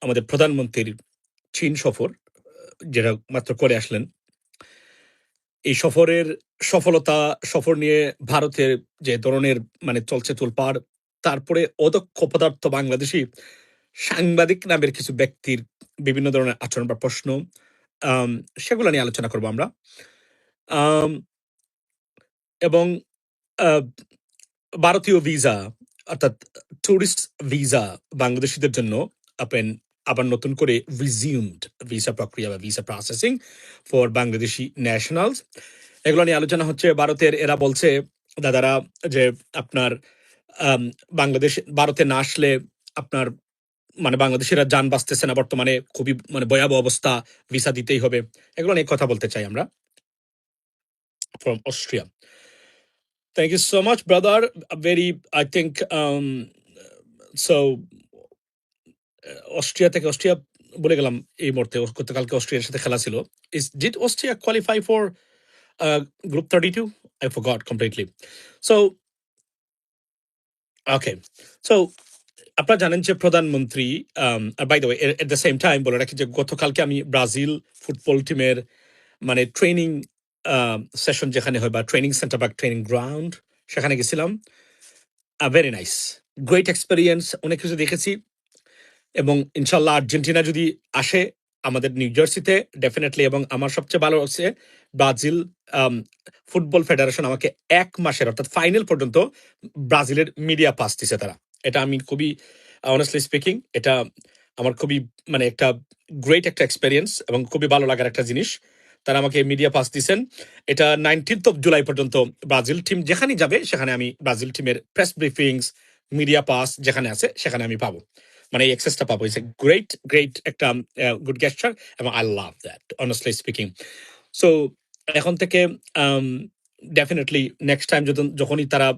আমাদের প্রধানমন্ত্রীর চীন সফর যেটা মাত্র করে আসলেন। এই সফরের সফর নিয়ে ভারতের যে ধরনের চলছে তোলপাড়, তারপরে অদক্ষ পদার্থ বাংলাদেশী সাংবাদিক নামের কিছু ব্যক্তির বিভিন্ন ধরনের আচরণ বা প্রশ্ন, আম সেগুলো নিয়ে আলোচনা করব আমরা। আম এবং আ ভারতীয় ভিসা অর্থাৎ টুরিস্ট ভিসা বাংলাদেশীদের জন্য আপেন আবার নতুন করে রিজিউমড ভিসা প্রক্রিয়া বা visa processing for Bangladeshi nationals, এগুলো নিয়ে আলোচনা হচ্ছে। ভারতের এরা বলছে দাদারা যে আপনার আম ভারতে না আসলে আপনার বাংলাদেশিরা যান বাঁচতেছে না, বর্তমানে খুবই ভয়াবহ অবস্থা, ভিসা দিতেই হবে। এগুলো নিয়ে কথা বলতে চাই আমরা। From Austria, thank you so much brother, very I think so Austria বলে গেলাম এই মুহূর্তে। গতকালকে অস্ট্রিয়ার সাথে খেলা ছিল। Did Austria qualify for group 32? I forgot completely. So, okay. So, আপনারা জানেন যে প্রধানমন্ত্রী, by the way at the same time বলে রাখি যে গতকালকে আমি ব্রাজিল ফুটবল টিমের ট্রেনিং সেশন যেখানে হয় বা ট্রেনিং সেন্টার বা ট্রেনিং গ্রাউন্ড, সেখানে গেছিলাম। ভেরি নাইস, গ্রেট এক্সপেরিয়েন্স, অনেক কিছু দেখেছি। এবং ইনশাল্লাহ আর্জেন্টিনা যদি আসে আমাদের নিউ জার্সিতে, ডেফিনেটলি। এবং আমার সবচেয়ে ভালো হচ্ছে ব্রাজিল ফুটবল ফেডারেশন আমাকে 1 মাসের অর্থাৎ ফাইনাল পর্যন্ত ব্রাজিলের মিডিয়া পাস দিছে তারা। এটা আমি খুবই অনেস্টলি স্পিকিং, এটা আমার খুবই একটা গ্রেট একটা এক্সপেরিয়েন্স এবং খুবই ভালো লাগার একটা জিনিস। তারা আমাকে মিডিয়া পাস দিছেন। এটা 19th of জুলাই পর্যন্ত ব্রাজিল টিম যেখানে যাবে সেখানে আমি ব্রাজিল টিমের প্রেস ব্রিফিংস, মিডিয়া পাস যেখানে আছে সেখানে আমি পাবো, এই অ্যাক্সেসটা পাবো। ইটস এ গ্রেট একটা গুড গেস্টার এবং I love that honestly speaking. So এখন থেকে ডেফিনেটলি নেক্সট টাইম যখনই তারা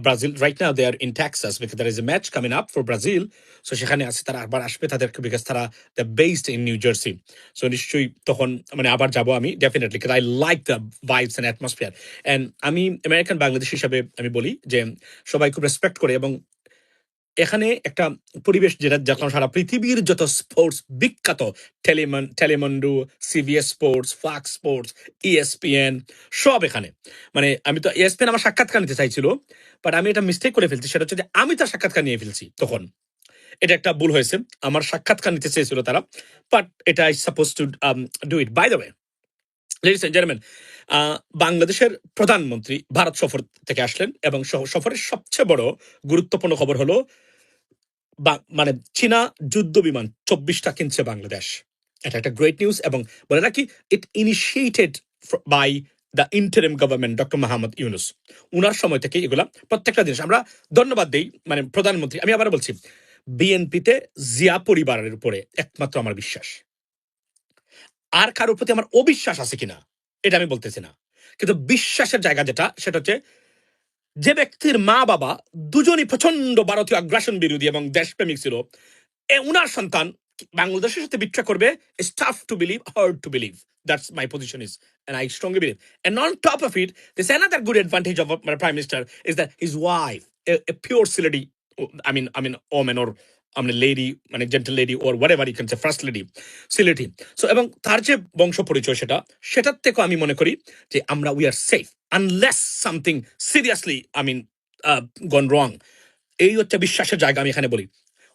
Brazil, right now they are in Texas because there is a match coming up for Brazil. So সেখানে আছে তারা, আবার আসবে তাদেরকে, বিকজ তারা the based in New Jersey. So নিশ্চয়ই তখন আবার যাবো আমি definitely, because I like the vibes and atmosphere. And আমি আমেরিকান বাংলাদেশ হিসাবে আমি বলি যে সবাই খুব রেসপেক্ট করে, এবং এখানে একটা পরিবেশ যেটা যখন সারা পৃথিবীর যত স্পোর্টস বিখ্যাত, Telemundo, CBS sports, Fox sports, ESPN, সব এখানে। আমি তো ইএসপিএন আমার সাক্ষাৎকার নিতে চাইছিল, বাট আমি এটা মিস্টেক করে ফেলছি। সেটা হচ্ছে যে আমি তার সাক্ষাৎকার নিয়ে ফেলছি তখন। এটা একটা ভুল হয়েছে, আমার সাক্ষাৎকার নিতে চেয়েছিল তারা, বাট এটা I suppose to do it. By the way, ladies and gentleman, বাংলাদেশের প্রধানমন্ত্রী ভারত সফর থেকে আসলেন, এবং সফরের সবচেয়ে বড় গুরুত্বপূর্ণ খবর হলো চীনা যুদ্ধ বিমান 24টা কিনছে বাংলাদেশ। এটা একটা গ্রেট নিউজ। এবং বলে রাখি, it initiated by the interim government, doctor Mohammad Yunus. উনার সময় থেকে এগুলা প্রত্যেকটা জিনিস আমরা ধন্যবাদ দেই প্রধানমন্ত্রী। আমি আবার বলছি, বিএনপিতে জিয়া পরিবারের উপরে একমাত্র আমার বিশ্বাস, আর কারোর প্রতি আমার অবিশ্বাস আছে কিনা এটা আমি বলতেছি না, কিন্তু বিশ্বাসের জায়গা যেটা, সেটা হচ্ছে যে ব্যক্তির মা বাবা দুজনই প্রচন্ড ভারতীয় আগ্রাসন বিরোধী এবং দেশপ্রেমিক ছিল, উনার সন্তান বাংলাদেশের সাথে বিট্রা করবে, it's tough to believe, hard to believe. That's my position is, and I strongly believe. And on top of it, there's another good advantage of my prime minister is that his wife, a pure Siladi, woman or lady, gentle lady or whatever you can say, first lady, Siladi. So এবং তার যে বংশ পরিচয় সেটার থেকে আমি মনে করি যে আমরা we are safe unless something seriously gone wrong. এই হচ্ছে বিশ্বাসের জায়গা আমি এখানে বলি।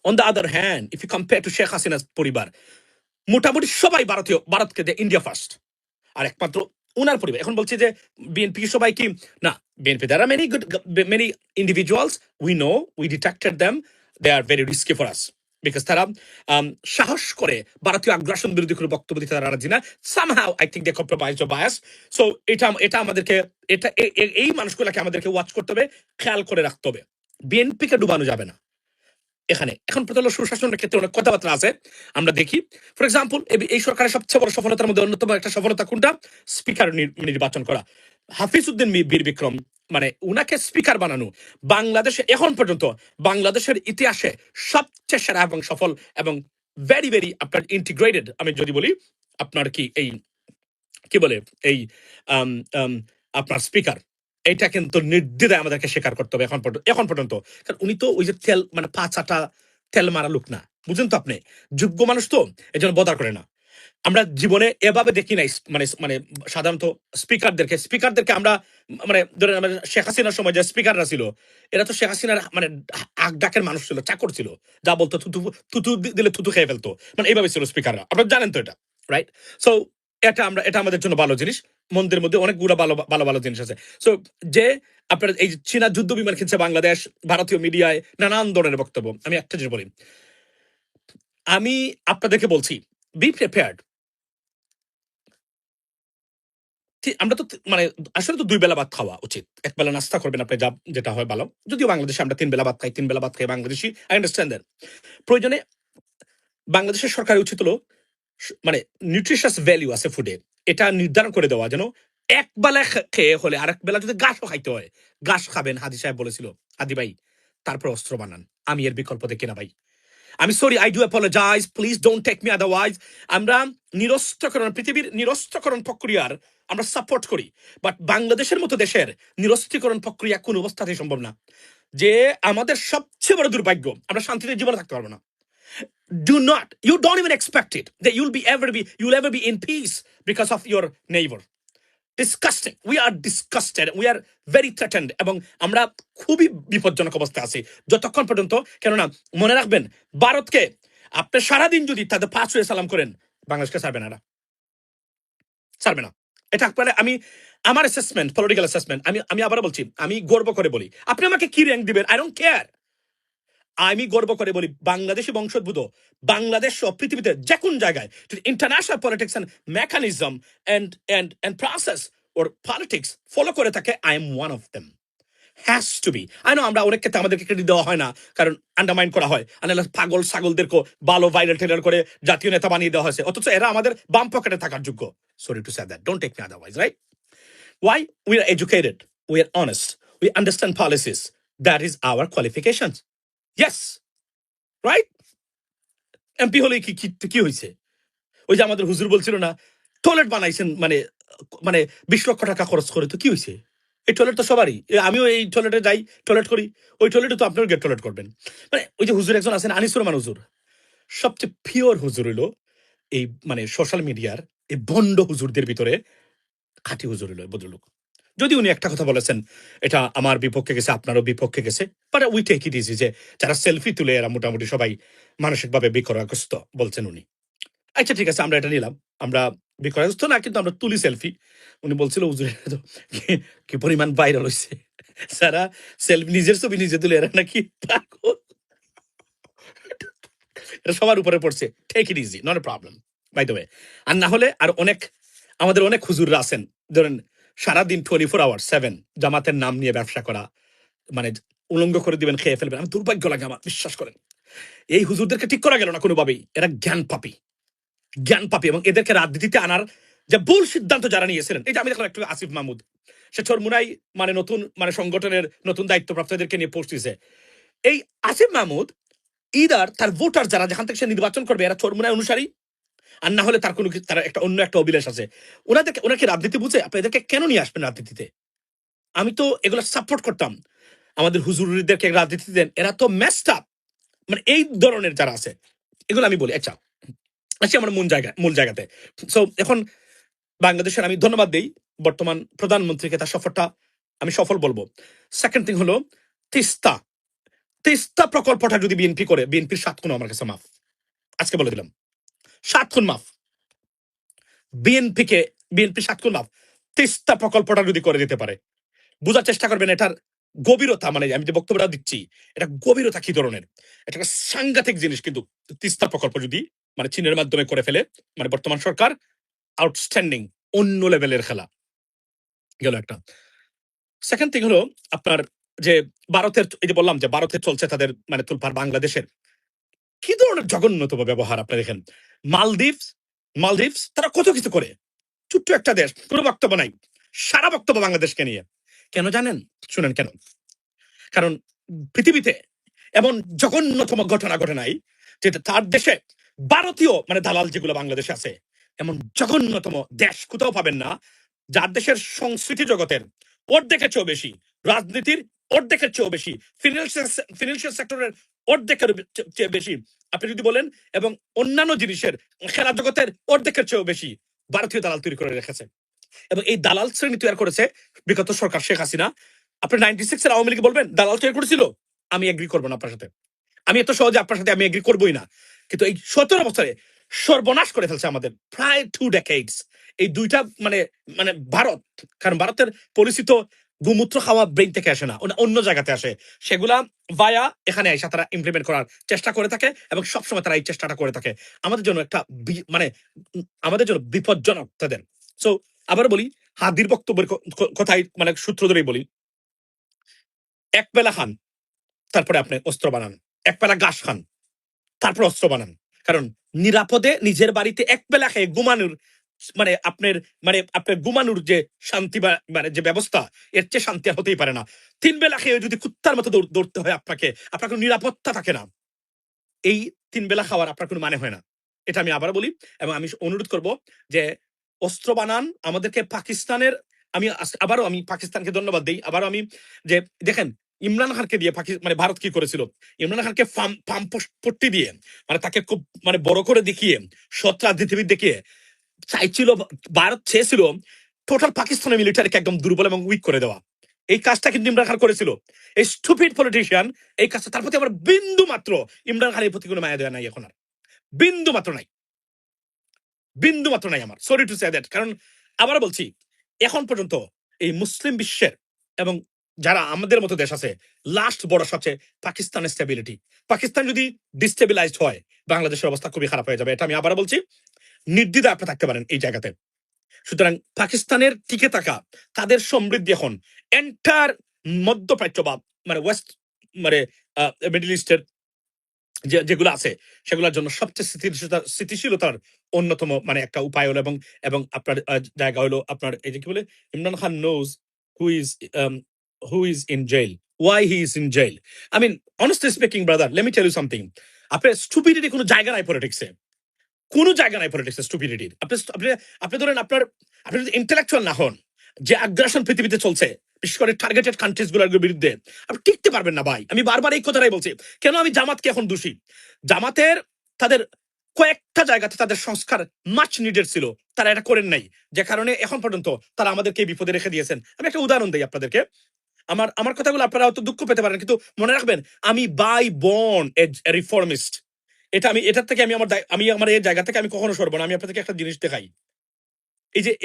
On the other hand, if you compare to Sheikh হাসিনা's পরিবার, মোটামুটি সবাই ভারতকে ইন্ডিয়া ফার্স্ট, আর একমাত্র উনার পরিবার। এখন বলছে যে বিএনপি সবাই কি না, BNP there are many individuals, we know, we detected them, they are very risky for us, because তারা সাহস করে ভারতীয় আগ্রাসন বিরোধী কোনো বক্তব্য দিতে তারা রাজি না। Somehow I think they compromise or bias. So এটা আমাদেরকে, এই মানুষগুলোকে আমাদেরকে ওয়াচ করতে হবে, খেয়াল করে রাখতে হবে। বিএনপিকে ডুবানো যাবে না। এখন প্রথম সুশাসনের ক্ষেত্রে অনেক কথাবার্তা আছে, আমরা দেখি। ফর এক্সাম্পল, এই সরকারের সবচেয়ে বড় সফলতার মধ্যে অন্যতম একটা সফলতা কোনটা? স্পিকার নির্বাচন করা। হাফিজ উদ্দিন বীর বিক্রম, উনাকে স্পিকার বানানো বাংলাদেশে এখন পর্যন্ত বাংলাদেশের ইতিহাসে সবচেয়ে সেরা এবং সফল এবং ভেরি ভেরি আপনার ইন্টিগ্রেটেড, আমি যদি বলি আপনার কি বলে এই আপনার স্পিকার, এটা কিন্তু নির্দ্বিধায় আমাদেরকে স্বীকার করতে হবে এখন পর্যন্ত। কারণ উনি তো ওই যে তেল পা চাটা তেল মারা লোক না, বুঝেন তো আপনি, যোগ্য মানুষ তো এই জন্য বদার করে না। আমরা জীবনে এভাবে দেখি নাই, মানে মানে সাধারণত স্পিকারদেরকে আমরা মানে ধরেন আমরা শেখ হাসিনার সময় যে স্পিকাররা ছিল, এরা তো শেখ হাসিনার মানে আগ ডাকের মানুষ ছিল, চাকর ছিল, যা বলতো থুতু থুতু দিলে থুতু খেয়ে ফেলতো, মানে এইভাবে ছিল স্পিকাররা, আপনারা জানেন তো এটা, রাইট? সো এটা আমাদের জন্য ভালো জিনিস, মন্দিরের মধ্যে অনেকগুলো ভালো ভালো ভালো জিনিস আছে। সো যে আপনার এই যে চীনা যুদ্ধ বিমান কিনছে বাংলাদেশ, ভারতীয় মিডিয়ায় নানান ধরনের বক্তব্য, আমি একটা জিনিস বলি, আমি আপনাদেরকে বলছি, বি প্রিপেয়ার্ড। আমরা তো মানে আসলে তো দুই বেলা ভাত খাওয়া উচিত, এক বেলা নাস্তা করবেন আপনি, যা যেটা হয় ভালো। যদিও বাংলাদেশে আমরা তিন বেলা ভাত খাই, তিন বেলা ভাত খাই বাংলাদেশি, আই আন্ডারস্ট্যান্ড দ্যাট। প্রয়োজনে বাংলাদেশের সরকারের উচিত হলো মানে নিউট্রিশাস ভ্যালু আছে ফুডে, এটা নির্ধারণ করে দেওয়া, যেন এক বেলা খেয়ে হলে আরেক বেলা যদি ঘাসও খাইতে হয়, ঘাস খাবেন, হাদি সাহেব বলেছিল, হাদি ভাই, তারপর অস্ত্র বানান, আমি এর বিকল্প দেখি না ভাই। আমি sorry, I do apologise, please don't take me otherwise. আমরা নিরস্ত্রকরণ, পৃথিবীর নিরস্ত্রকরণ প্রক্রিয়ার আমরা সাপোর্ট করি, বাট বাংলাদেশের মতো দেশের নিরস্ত্রীকরণ প্রক্রিয়া কোন অবস্থাতেই সম্ভব না। যে আমাদের সবচেয়ে বড় দুর্ভাগ্য, আমরা শান্তিতে জীবনে থাকতে পারবো না। Do not, you don't even expect it that you'll ever be in peace because of your neighbor. Disgusting. We are disgusted. We are very threatened. এবং আমরা খুবই বিপজ্জনক অবস্থায় আছি যতক্ষণ পর্যন্ত, কেননা মনে রাখবেন, ভারতকে আপনি সারাদিন যদি তাদের পাঁচ হয়ে সালাম করেন, বাংলাদেশকে ছাড়বে না, ছাড়বে না। এটা আপনার আমি আমার অ্যাসেসমেন্ট, পলিটিক্যাল অ্যাসেসমেন্ট, আমি আবার বলছি, আমি গর্ব করে বলি, আপনি আমাকে কি র্যাঙ্ক দিবেন, আই ডোন্ট কেয়ার। আমি গর্ব করে বলি, বাংলাদেশি বংশোদ্ভূত বাংলাদেশ সহ পৃথিবীতে যে কোন জায়গায় যদি international politics and mechanism and process or politics follow করে থাকে, I am one of them, has to be. I know আমরা অনেক ক্ষেত্রে আমাদেরকে ক্রেডিট দেওয়া হয় না, কারণ আন্ডারমাইন করা হয়, পাগল ছাগলদেরকে ভালো ভাইরাল টেরাল করে জাতীয় নেতা বানিয়ে দেওয়া হয়েছে, অথচ এরা আমাদের বাম পকেটে থাকার যোগ্য। Sorry to say that, don't take me otherwise, right? Why? We are educated, we are honest, we understand policies, that is our qualifications. Yes, right? MP হলে কি কি কি হয়েছে? ওই যে আমাদের হুজুর বলছিল না, টয়লেট বানাইছেন মানে মানে 20 লক্ষ টাকা খরচ করে, তো কি হয়েছে? এই টয়লেট তো সবারই, আমিও এই টয়লেটে যাই, টয়লেট করি, ওই টয়লেটে তো আপনার গেট টয়লেট করবেন। মানে ওই যে হুজুর একজন আছেন, আনিসুর রহমান হুজুর, সবচেয়ে পিওর হুজুর হইলো এই মানে সোশ্যাল মিডিয়ার এই বন্ড হুজুরদের ভিতরে খাঁটি হুজুর হইলো ভদ্রলোক। যদি উনি একটা কথা বলেছেন, এটা আমার বিপক্ষে গেছে, আপনারও বিপক্ষে গেছে, but we take it easy, যে যারা সেলফি তুলে এরা মোটামুটি সবাই মানসিকভাবে বিকরাগ্রস্ত বলছেন উনি। আচ্ছা ঠিক আছে, আমরা এটা নিলাম, আমরা বিকরাগ্রস্ত না, কিন্তু আমরা তুলি সেলফি। উনি বলছিল হুজুর তো কি পরিমাণ ভাইরাল হয়েছে, যারা সেলফি নিজের ছবি নিজে তুলে এরা নাকি পাগল। এটা সবার উপরে পড়ছে, take it easy, not a problem by the way. আর না হলে আর অনেক আমাদের অনেক হুজুররা আছেন, ধরেন সারাদিন 24/7 জামাতের নাম নিয়ে ব্যবসা করা, মানে উলঙ্গ করে দিবেন, খেয়ে ফেলবেন। আমি দুর্ভাগ্য লাগে আমার, বিশ্বাস করেন, এই হুজুরদেরকে ঠিক করা গেল না কোনোভাবেই, এরা জ্ঞান পাপি, এবং এদেরকে রাজনীতিতে আনার যে ভুল সিদ্ধান্ত যারা নিয়েছিলেন, এই যে আমি দেখলাম একটু আসিফ মাহমুদ, সে চরমুনাই মানে নতুন মানে সংগঠনের নতুন দায়িত্বপ্রাপ্তদেরকে নিয়ে পোস্ট দিয়েছে। এই আসিফ মাহমুদ ইদার তার ভোটার যারা যেখান থেকে সে নির্বাচন করবে, এরা চরমুনায় অনুসারী, আর না হলে তার কোনো তার একটা অন্য একটা অভিলাষ আছে। ওনাকে রাজনীতি বুঝে আপনি এদেরকে কেন নিয়ে আসবেন রাজনীতিতে? আমি তো এগুলো সাপোর্ট করতাম, আমাদের হুজুরদেরকে রাজনীতি দেন, এরা তো মেসড আপ। মানে এই ধরনের যারা আছে, এগুলো আমি বলি। আচ্ছা আসি আমার মূল জায়গাতে। সো এখন বাংলাদেশের আমি ধন্যবাদ দেই বর্তমান প্রধানমন্ত্রীকে, তার সফরটা আমি সফল বলবো। সেকেন্ড থিং হলো তিস্তা তিস্তা প্রকল্পটা যদি বিএনপি করে, বিএনপির 7 খুন আমার কাছে মাফ, আজকে বলে দিলাম, 7 খুন মাফ। বিএনপি 7 খুন মাফ, তিস্তা প্রকল্পটা যদি করে দিতে পারে। বোঝার চেষ্টা করবেন এটার গভীরতা, মানে আমি যে বক্তব্যটা দিচ্ছি, এটা গভীরতা কি ধরনের, এটা একটা সাংঘাতিক জিনিস। কিন্তু তিস্তা প্রকল্প যদি মানে চীনের মাধ্যমে করে ফেলে, মানে বর্তমান সরকার আউটস্ট্যান্ডিং, অন্য লেভেলের খেলা গেল একটা। সেকেন্ড থিং হলো আপনার যে ভারতের, এই যে বললাম যে ভারতের চলছে তাদের মানে তুলপার, বাংলাদেশের কি ধরনের জঘন্যতম ব্যবহার আপনি দেখেন। মালদ্বীপস তারা কত কিছু করে, ছোট্ট একটা দেশ, কোনো বক্তব্য নাই, সারা বক্তব্য বাংলাদেশকে নিয়ে। কেন জানেন? শুনেন কেন। কারণ পৃথিবীতে এমন জঘন্যতম ঘটনা ঘটে নাই যেটা তার দেশে ভারতীয় মানে দালাল যেগুলো বাংলাদেশে আছে, এমন জঘন্যতম দেশ কোথাও পাবেন না, যার দেশের সংস্কৃতি জগতের অর্ধেকের চেয়েও বেশি, রাজনীতির অর্ধেকের চেয়েও বেশি, ফিনান্সিয়াল সেক্টরের অর্ধেকের চেয়ে বেশি আপনি যদি বলেন, এবং অন্যান্য জিনিসের খেলা জগতের অর্ধেকের চেয়েও বেশি ভারতীয় দালাল তৈরি করে রেখেছে। এবং এই দালাল শ্রেণী তৈরি করেছে বিগত সরকার শেখ হাসিনা। আপনি 96-এর আওয়ামী লীগ বলবেন দালাল তৈরি করেছিল, আমি এগ্রি করবো না আপনার সাথে। আমি এত সহজে আপনার সাথে আমি এগ্রি করবোই না। কিন্তু এই 17 বছরে সর্বনাশ করে ফেলছে আমাদের প্রায় 2 decades এই দুইটা, মানে মানে ভারত। কারণ ভারতের পরিচিত গোমূত্র খাওয়া ব্রেন থেকে আসে না, অন্য জায়গাতে আসে। সেগুলা ভায়া এখানে এসে তারা ইমপ্লিমেন্ট করার চেষ্টা করে থাকে, এবং সবসময় তারা এই চেষ্টাটা করে থাকে আমাদের জন্য একটা মানে আমাদের জন্য বিপজ্জনক তাদের। সো আবার বলি, হাদির বক্তব্যের কথাই মানে সূত্র ধরেই বলি, এক বেলা খান তারপরে আপনি অস্ত্র বানান, এক বেলা ঘাস খান তারপর অস্ত্র বানান। কারণ নিরাপদে নিজের বাড়িতে এক বেলা খেয়ে ঘুমানোর মানে আপনার ঘুমানোর যে শান্তি বা মানে যে ব্যবস্থা, এর চেয়ে শান্তি আর হতেই পারে না। 3 বেলা খেয়ে যদি কুত্তার মতো দৌড়তে হয় আপনাকে, আপনার কোনো নিরাপত্তা থাকে না। এই 3 বেলা খাওয়ার আপনার কোনো মানে হয় না। এটা আমি আবার বলি, এবং আমি অনুরোধ করব যে অস্ত্র বানান আমাদেরকে পাকিস্তানের। আবারও আমি পাকিস্তানকে ধন্যবাদ দিই। আবারও আমি যে দেখেন, ইমরান খানকে দিয়ে মানে ভারত কি করেছিল, ইমরান খানকে ফার্ম পট্টি দিয়ে, মানে তাকে খুব মানে বড় করে দেখিয়ে, সৎ রাজনীতিবিদ দেখিয়ে চাইছিল, ভারত চেয়েছিল টোটাল পাকিস্তানের মিলিটারিকে একদম দুর্বল এবং উইক করে দেওয়া। এই কাজটা কিন্তু ইমরান খান করেছিল। এই স্টুপিড পলিটিশিয়ান এই কাজটা, তার প্রতি আমার বিন্দু মাত্র ইমরান খানের প্রতি কোনো মায়া দেওয়া নাই এখন আর, বিন্দু মাত্র নাই, বিন্দু মাত্র নাই আমার। Sorry to say that. কারণ আবার বলছি, এখন পর্যন্ত এই মুসলিম বিশ্বের এবং যারা আমাদের মতো দেশ আছে, লাস্ট বড় সবচেয়ে পাকিস্তানের স্টেবিলিটি। পাকিস্তান যদি ডিস্টেবিলাইজড হয়, বাংলাদেশের অবস্থা খুবই খারাপ হয়ে যাবে। এটা আমি আবার বলছি, নির্দ্বিধায় আপনি থাকতে পারেন এই জায়গাতে। সুতরাং পাকিস্তানের টিকে থাকা, তাদের সমৃদ্ধি এখন এন্টার মধ্যপ্রাচ্য বা মানে ওয়েস্ট মানে মিডল ইস্টের যেগুলো আছে সেগুলোর জন্য সবচেয়ে স্থিতিশীলতার অন্যতম মানে একটা উপায় হলো, এবং এবং আপনার জায়গা হলো আপনার এই যে কি বলে, Imran Khan knows who is in jail, why he is in jail. I mean honestly speaking brother, let me tell you something. আপনার স্টুপিডিটি কোনো জায়গা নাই পলিটিক্সে, কোনো জায়গা নাই পলিটিক্স স্টুপিডিটির। আপনি আপনি আপনি ধরেন আপনি যদি ইন্টেলেকচুয়াল না হন, যে আগ্রাসন পৃথিবীতে চলছে বিশেষ করে টার্গেটেড কান্ট্রিজ গুলোর বিরুদ্ধে, আপনি টিকতে পারবেন না ভাই। আমি বারবার এই কথাটাই বলছি। কেন আমি জামাতকে এখন দোষী? জামাতের তাদের কয়েকটা জায়গাতে তাদের সংস্কার মাচ নিডেড ছিল, তারা এটা করেন নাই, যে কারণে এখন পর্যন্ত তারা আমাদেরকে বিপদে রেখে দিয়েছেন। আমি একটা উদাহরণ দিই আপনাদেরকে। আমার আমার কথাগুলো আপনারা হয়তো দুঃখ পেতে পারেন, কিন্তু মনে রাখবেন আমি বাই বর্ন এ রিফর্মিস্ট। এটা আমি এটার থেকে আমি আমার এই জায়গা থেকে আমি কখনো সরবো না। আমি আপনাদেরকে একটা জিনিস দেখাই।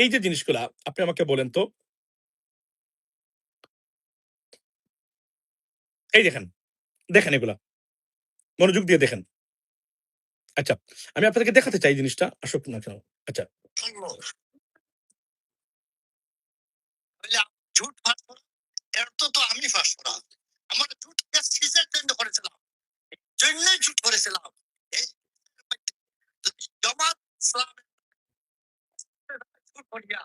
এই যে জিনিসগুলা আপনি আমাকে বলেন তো, এই দেখেন, দেখেন এগুলা মনোযোগ দিয়ে দেখেন। আচ্ছা, আমি আপনাদেরকে দেখাতে চাই জিনিসটা আসুক না কেন। আচ্ছা, ঝুট ফাঁসবো না, এর তো আমি ফাঁসবো না। আমার ঝুট কিসের জন্য করেছিলাম, জন্যই ঝুট করেছিলাম। এই জামাত ইসলামের ঝুট করিয়া,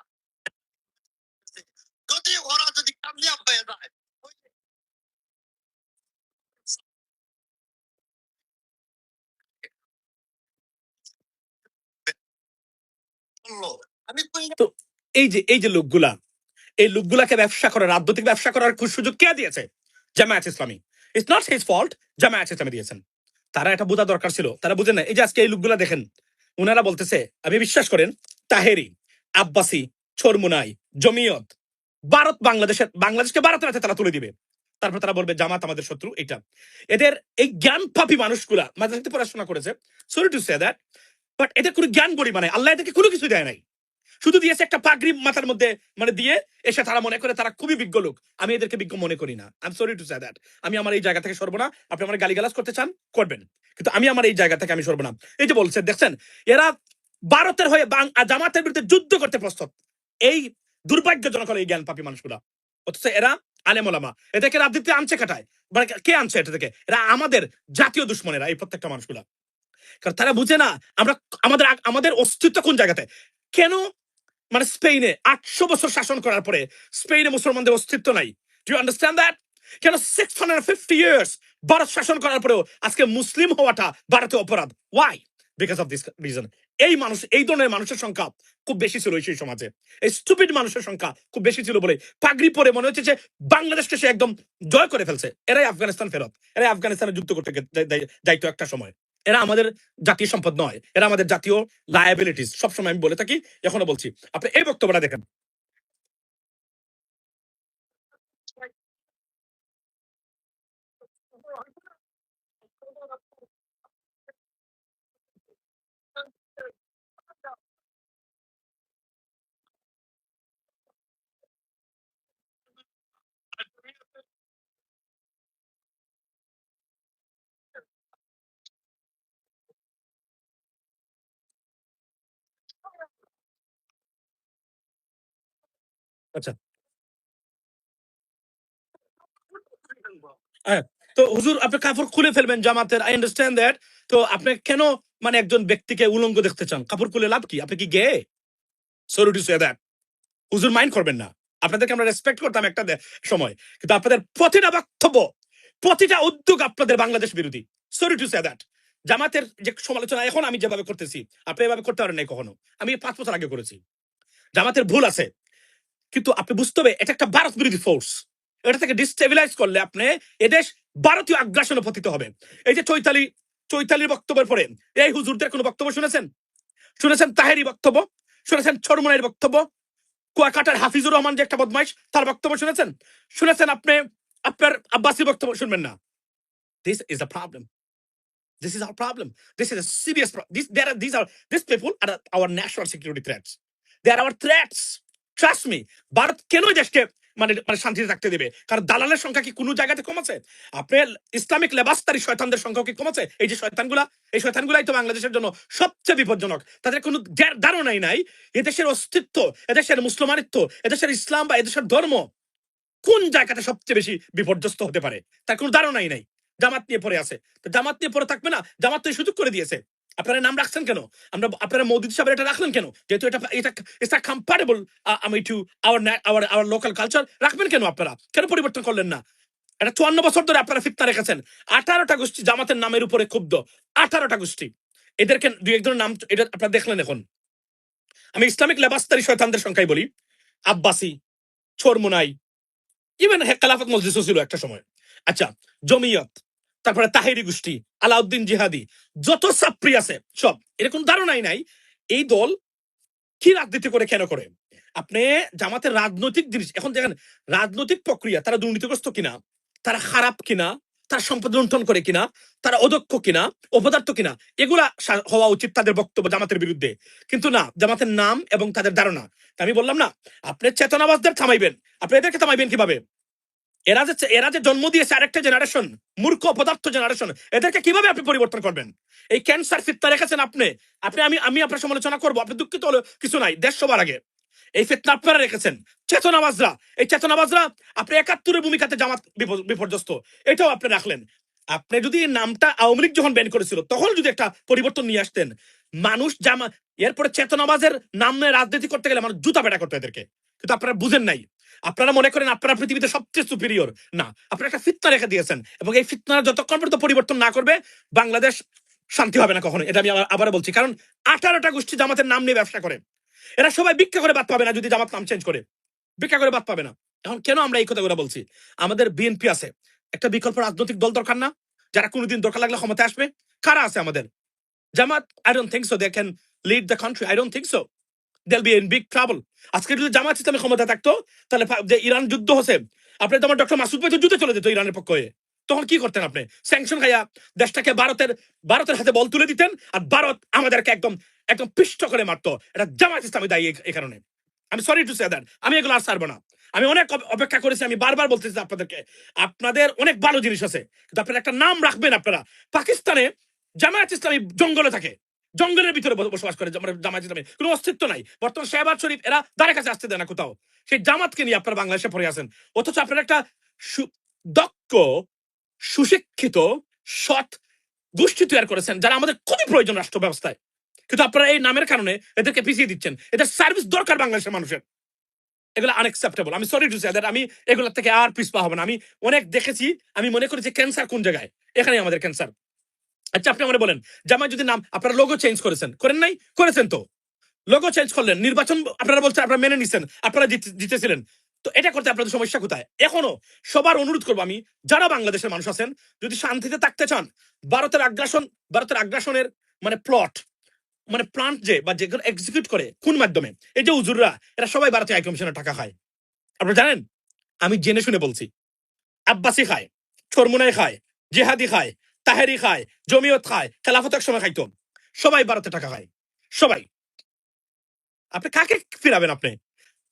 যদি ওরা যদি কামিয়াব হয়ে যায়, আমি তো এই যে লোকগুলা, এই লোকগুলাকে ব্যবসা করে, রাজনৈতিক ব্যবসা করার সুযোগ কে দিয়েছে? জামায়াত ইসলামী। It's not his fault, Jamaat ইসলামী দিয়েছেন। তারা এটা বোঝা দরকার ছিল, তারা বুঝেন না। এই যে আজকে এই লোকগুলা দেখেন, উনারা বলতেছে, আমি বিশ্বাস করেন, তাহেরি, আব্বাসি, চরমুনাই, জমিয়ত, বাংলাদেশকে ভারতের হাতে তারা তুলে দিবে। তারপর তারা বলবে জামাত আমাদের শত্রু। এটা এদের এই জ্ঞান পাপী মানুষগুলা মাদ্রাসাতে পড়াশোনা করেছে, sorry to say that, but এদের কোনো জ্ঞান বড়ি মানে আল্লাহ এদেরকে কোনো কিছু দেয় নাই, শুধু দিয়েছে একটা পাগড়ি মাথার মধ্যে মানে দিয়ে এসে তারা মনে করে তারা খুবই বিজ্ঞ লোক। আমি এদেরকে বিজ্ঞ মনে করি না। I am sorry to say that. আমি আমার এই জায়গা থেকে সরব না। আপনি আমার গালিগালাজ করতে চান করবেন, কিন্তু আমি আমার এই জায়গা থেকে আমি সরব না। এই যে বলছে দেখছেন, এরা ভারতের হয়ে জামাতের বিরুদ্ধে যুদ্ধ করতে প্রস্তুত। এই দুর্ভাগ্যজনক হলো এই জ্ঞান পাপী মানুষগুলা। অথচ এরা আলেম ওলামা, এদেরকে রাজনীতি আনছে কাটায়, মানে কে আনছে এটা থেকে? এরা আমাদের জাতীয় দুশ্মনেরা, এই প্রত্যেকটা মানুষগুলা। কারণ তারা বুঝে না আমরা আমাদের অস্তিত্ব কোন জায়গাতে। কেন মানে স্পেনে 800 বছর শাসন করার পরে স্পেনে মুসলমানদের অস্তিত্ব নাই? Do you understand that? কেন 650 ইয়ার্স ভারত শাসন করার পরেও আজকে মুসলিম হওয়াটা ভারতে অপরাধ? Why? Because of this reason. এই ধরনের মানুষের সংখ্যা খুব বেশি ছিল সেই সমাজে। এই স্টুপিড মানুষের সংখ্যা খুব বেশি ছিল বলে পাগড়ি পরে মনে হচ্ছে যে বাংলাদেশকে সে একদম জয় করে ফেলছে। এরাই আফগানিস্তান ফেরত, এরাই আফগানিস্তানে যুদ্ধ করতে যাইতো একটা সময়। এরা আমাদের জাতীয় সম্পদ নয়, এরা আমাদের জাতীয় লায়াবিলিটিস। সবসময় আমি বলে থাকি, এখনো বলছি। আপনি এই বক্তব্যটা দেখেন। আচ্ছা, হ্যাঁ, তো হুজুর আপনি কাপড় খুলে ফেলবেন জামাতের, আই আন্ডারস্ট্যান্ড দ্যাট। তো আপনি কেন মানে একজন ব্যক্তিকে উলঙ্গ দেখতে চান? কাপড় খুলে লাভ কি? আপনি কি gay? Sorry to say that. হুজুর মাইন্ড করবেন না, আপনাদেরকে আমরা রেসপেক্ট করতাম একটা সময়, কিন্তু আপনাদের প্রতিটা বক্তব্য, প্রতিটা উদ্যোগ আপনাদের বাংলাদেশ বিরোধী। Sorry to say that. জামাতের যে সমালোচনা এখন আমি যেভাবে করতেছি, আপনি এভাবে করতে পারেন নাই কখনো। আমি 5 বছর আগে করেছি। জামাতের ভুল আছে, কিন্তু আপনি বুঝতে হবে এটা একটা ভারত বিরোধী ফোর্স। এটা থেকে ডিস্টেবিলাইজ করলে আপনি এদেশ ভারতীয় আগ্রাসনে পতিত হবে। এই যে চৈতালির বক্তব্যের পরে এই হুজুরদের কোনো বক্তব্য শুনেছেন? শুনেছেন তাহেরি বক্তব্য? শুনেছেন চরমনাইয়ের বক্তব্য? কুয়াকাটার হাফিজুর রহমান যে একটা বদমাইশ, তার বক্তব্য শুনেছেন? শুনেছেন আপনি আপনার আব্বাসী বক্তব্য শুনবেন না? This is the problem. This is our problem. This is a serious problem. These people are our national security threats. They are our threats. Trust me. Bharat কেন এই দেশকে মানে মানে শান্তিতে থাকতে দেবে? কারণ দালালের সংখ্যা কি কোনো জায়গাতে কমেছে? আপনার ইসলামিক লেবাসতারী শয়তানদের সংখ্যা কি কমেছে? এই যে শয়তানগুলা, এই শয়তানগুলাই তো বাংলাদেশের জন্য সবচেয়ে বিপজ্জনক। তাদের কোনো ধারণাই নাই এদেশের অস্তিত্ব, এদেশের মুসলমানিত্ব, এদেশের ইসলাম বা এদেশের ধর্ম কোন জায়গাতে সবচেয়ে বেশি বিপর্যস্ত হতে পারে তার কোনো ধারণাই নাই। জামাত নিয়ে পড়ে আছে, তো জামাত নিয়ে পড়ে থাকবে না? জামাত তো এই সুযোগ করে দিয়েছে। আপনারা নাম রাখছেন কেন? আপনারা মওদুদ সাহেবের এটা রাখলেন কেন? যেহেতু এটা এটা ইটস কম্পারেবল আমি টু আওয়ার লোকাল কালচার, রাখবেন কেন? আপনারা কেন পরিবর্তন করলেন না? এটা 54 বছর ধরে আপনারা ফিতনা রেখেছেন। 18টা গোষ্ঠী জামাতের নামের উপরে ক্ষুব্ধ, 18টা গোষ্ঠী। এদেরকে দুই একজনের নাম এটা আপনারা দেখলেন। এখন আমি ইসলামিক লেবাসতারী শয়তানদের সংখ্যাই বলি, আব্বাসী, চরমুনাই, ইভেন খেলাফত মজলিসও ছিল একটা সময়। আচ্ছা, জমিয়ত, তারপরে তাহেরি গোষ্ঠী, আলাউদ্দিন জিহাদি, যত ছাত্রী আছে সব, এরকম ধারণাই নাই এই দল কি রাজনীতি করে, কেন করে। আপনি জামাতের রাজনৈতিক জিনিস এখন দেখেন, রাজনৈতিক প্রক্রিয়া, তারা দুর্নীতিগ্রস্ত কিনা, তারা খারাপ কিনা, তারা সম্পদ লুণ্ঠন করে কিনা, তারা অদক্ষ কিনা, অপদার্থ কিনা, এগুলা হওয়া উচিত তাদের বক্তব্য জামাতের বিরুদ্ধে। কিন্তু না, জামাতের নাম এবং তাদের ধারণা। আমি বললাম না, আপনি চেতনাবাজদের থামাইবেন, আপনি এদেরকে থামাইবেন কিভাবে? এরা যে জন্ম দিয়েছে আরেকটা জেনারেশন, মূর্খ পদার্থ জেনারেশন, এদেরকে কিভাবে আপনি পরিবর্তন করবেন? এই ক্যান্সার ফিতনা রেখেছেন আপনি। আপনি আমি আপনার সমালোচনা করবো, আপনি দুঃখিত হলে কিছু নাই, দেশ সবার আগে। এই ফিতনা আপনারা রেখেছেন, চেতনাবাজরা। এই চেতনাবাজরা, আপনি 71-এর ভূমিকাতে জামাত বিপর্যস্ত, এটাও আপনি রাখলেন। আপনি যদি নামটা আওয়ামী লীগ যখন ব্যান করেছিল তখন যদি একটা পরিবর্তন নিয়ে আসতেন, মানুষ জামা এরপরে চেতনাবাজের নামে রাজনীতি করতে গেলে মানুষ জুতা পেটা করতো এদেরকে। কিন্তু আপনারা বুঝেন নাই। আপনারা মনে করেন আপনারা পৃথিবীতে সবচেয়ে সুপিরিয়র। না, আপনারা একটা ফিতনা রেখে দিয়েছেন, এবং এই ফিতনা যতক্ষণ পর্যন্ত পরিবর্তন না করবে বাংলাদেশ শান্তি হবে না কখনো। এটা আমি আবার বলছি, কারণ 18টা গোষ্ঠী জামাতের নাম নিয়ে ব্যবসা করে। এরা সবাই ভিক্ষা করে বাদ পাবে না যদি জামাত নাম চেঞ্জ করে, ভিক্ষা করে বাদ পাবে না। এখন কেন আমরা এই কথাগুলো বলছি? আমাদের বিএনপি আছে, একটা বিকল্প রাজনৈতিক দল দরকার না, যারা কোনোদিন দরকার লাগলে ক্ষমতায় আসবে? কারা আছে আমাদের? Jamaat, I don't think so they can lead the country, I don't think so. they'll be in big trouble. আজকে যদি জামাত ইসলামী ক্ষমতা থাকতো, তাহলে যে ইরান যুদ্ধ হচ্ছে, আপনি তোমার ডক্টর মাসুদ ভাই তো যুদ্ধে চলে যেত ইরানের পক্ষ হয়ে, তখন কি করতেন আপনি? স্যাংশন খাইয়া দেশটাকে ভারতের হাতে বল তুলে দিতেন, আর ভারত আমাদেরকে একদম একদম পিষ্ট করে মারতো। এটা জামাত ইসলামী দায়ী এই কারণে। আমি সরি টু সে দ্যাট, আমি এগুলো আর ছাড়বো না। আমি অনেক অপেক্ষা করেছি, আমি বারবার বলতেছি আপনাদেরকে, আপনাদের অনেক ভালো জিনিস আছে, কিন্তু আপনারা একটা নাম রাখবেন। আপনারা পাকিস্তানে জামায়াত ইসলামী জঙ্গলে থাকে, জঙ্গলের ভিতরে বসবাস করে, জামায়াত ইসলামী কোনো অস্তিত্ব নাই। বর্তমান শেহবাজ শরীফ এরা দ্বারে কাছে আসতে দেয় না কোথাও, সেই জামাতকে নিয়ে আপনারা বাংলাদেশে পড়ে আছেন। অথচ আপনারা একটা দক্ষ, সুশিক্ষিত, সৎ গোষ্ঠী তৈরি করেছেন, যারা আমাদের খুবই প্রয়োজন রাষ্ট্র ব্যবস্থায়। কিন্তু আপনারা এই নামের কারণে এদেরকে পিছিয়ে দিচ্ছেন। এদের সার্ভিস দরকার বাংলাদেশের মানুষের। এগুলো আনএক্সেপ্টেবল। আমি সরি টু সে দ্যাট, আমি এগুলোর থেকে আর পিছপা হবে না। আমি অনেক দেখেছি, আমি মনে করি যে ক্যান্সার কোন জায়গায়, এখানেই আমাদের ক্যান্সার। আচ্ছা আপনি আমাকে বলেন, জামাত যদি নাম, আপনারা লোগো চেঞ্জ করেছেন, করেন নাই? করেছেন তো। লোগো চেঞ্জ করলেন, নির্বাচন আপনারা বলছেন আপনারা মেনে নিছেন, আপনারা জিতেছিলেন। তো এটা করতে আপনাদের সমস্যা কোথায়? এখনো সবার অনুরোধ করবো আমি, যারা বাংলাদেশের মানুষ আছেন, যদি শান্তিতে থাকতে চান, ভারতের আগ্রাসনের মানে প্লট, মানে প্লান্ট যে বা যেগুলো এক্সিকিউট করে কোন মাধ্যমে, এই যে হুজুররা, এরা সবাই ভারতীয় হাই কমিশনের টাকা খায়। আপনারা জানেন? আমি জেনে শুনে বলছি। আব্বাসি খায়, চরমুনাই খায়, জেহাদি খায়, তাহেরি খায়, জমিয়ত খায়, খেলাফত এক সময় খাইতো। সবাই ভারতে টাকা খায়, সবাই। আপনি কাকে ফিরাবেন? আপনি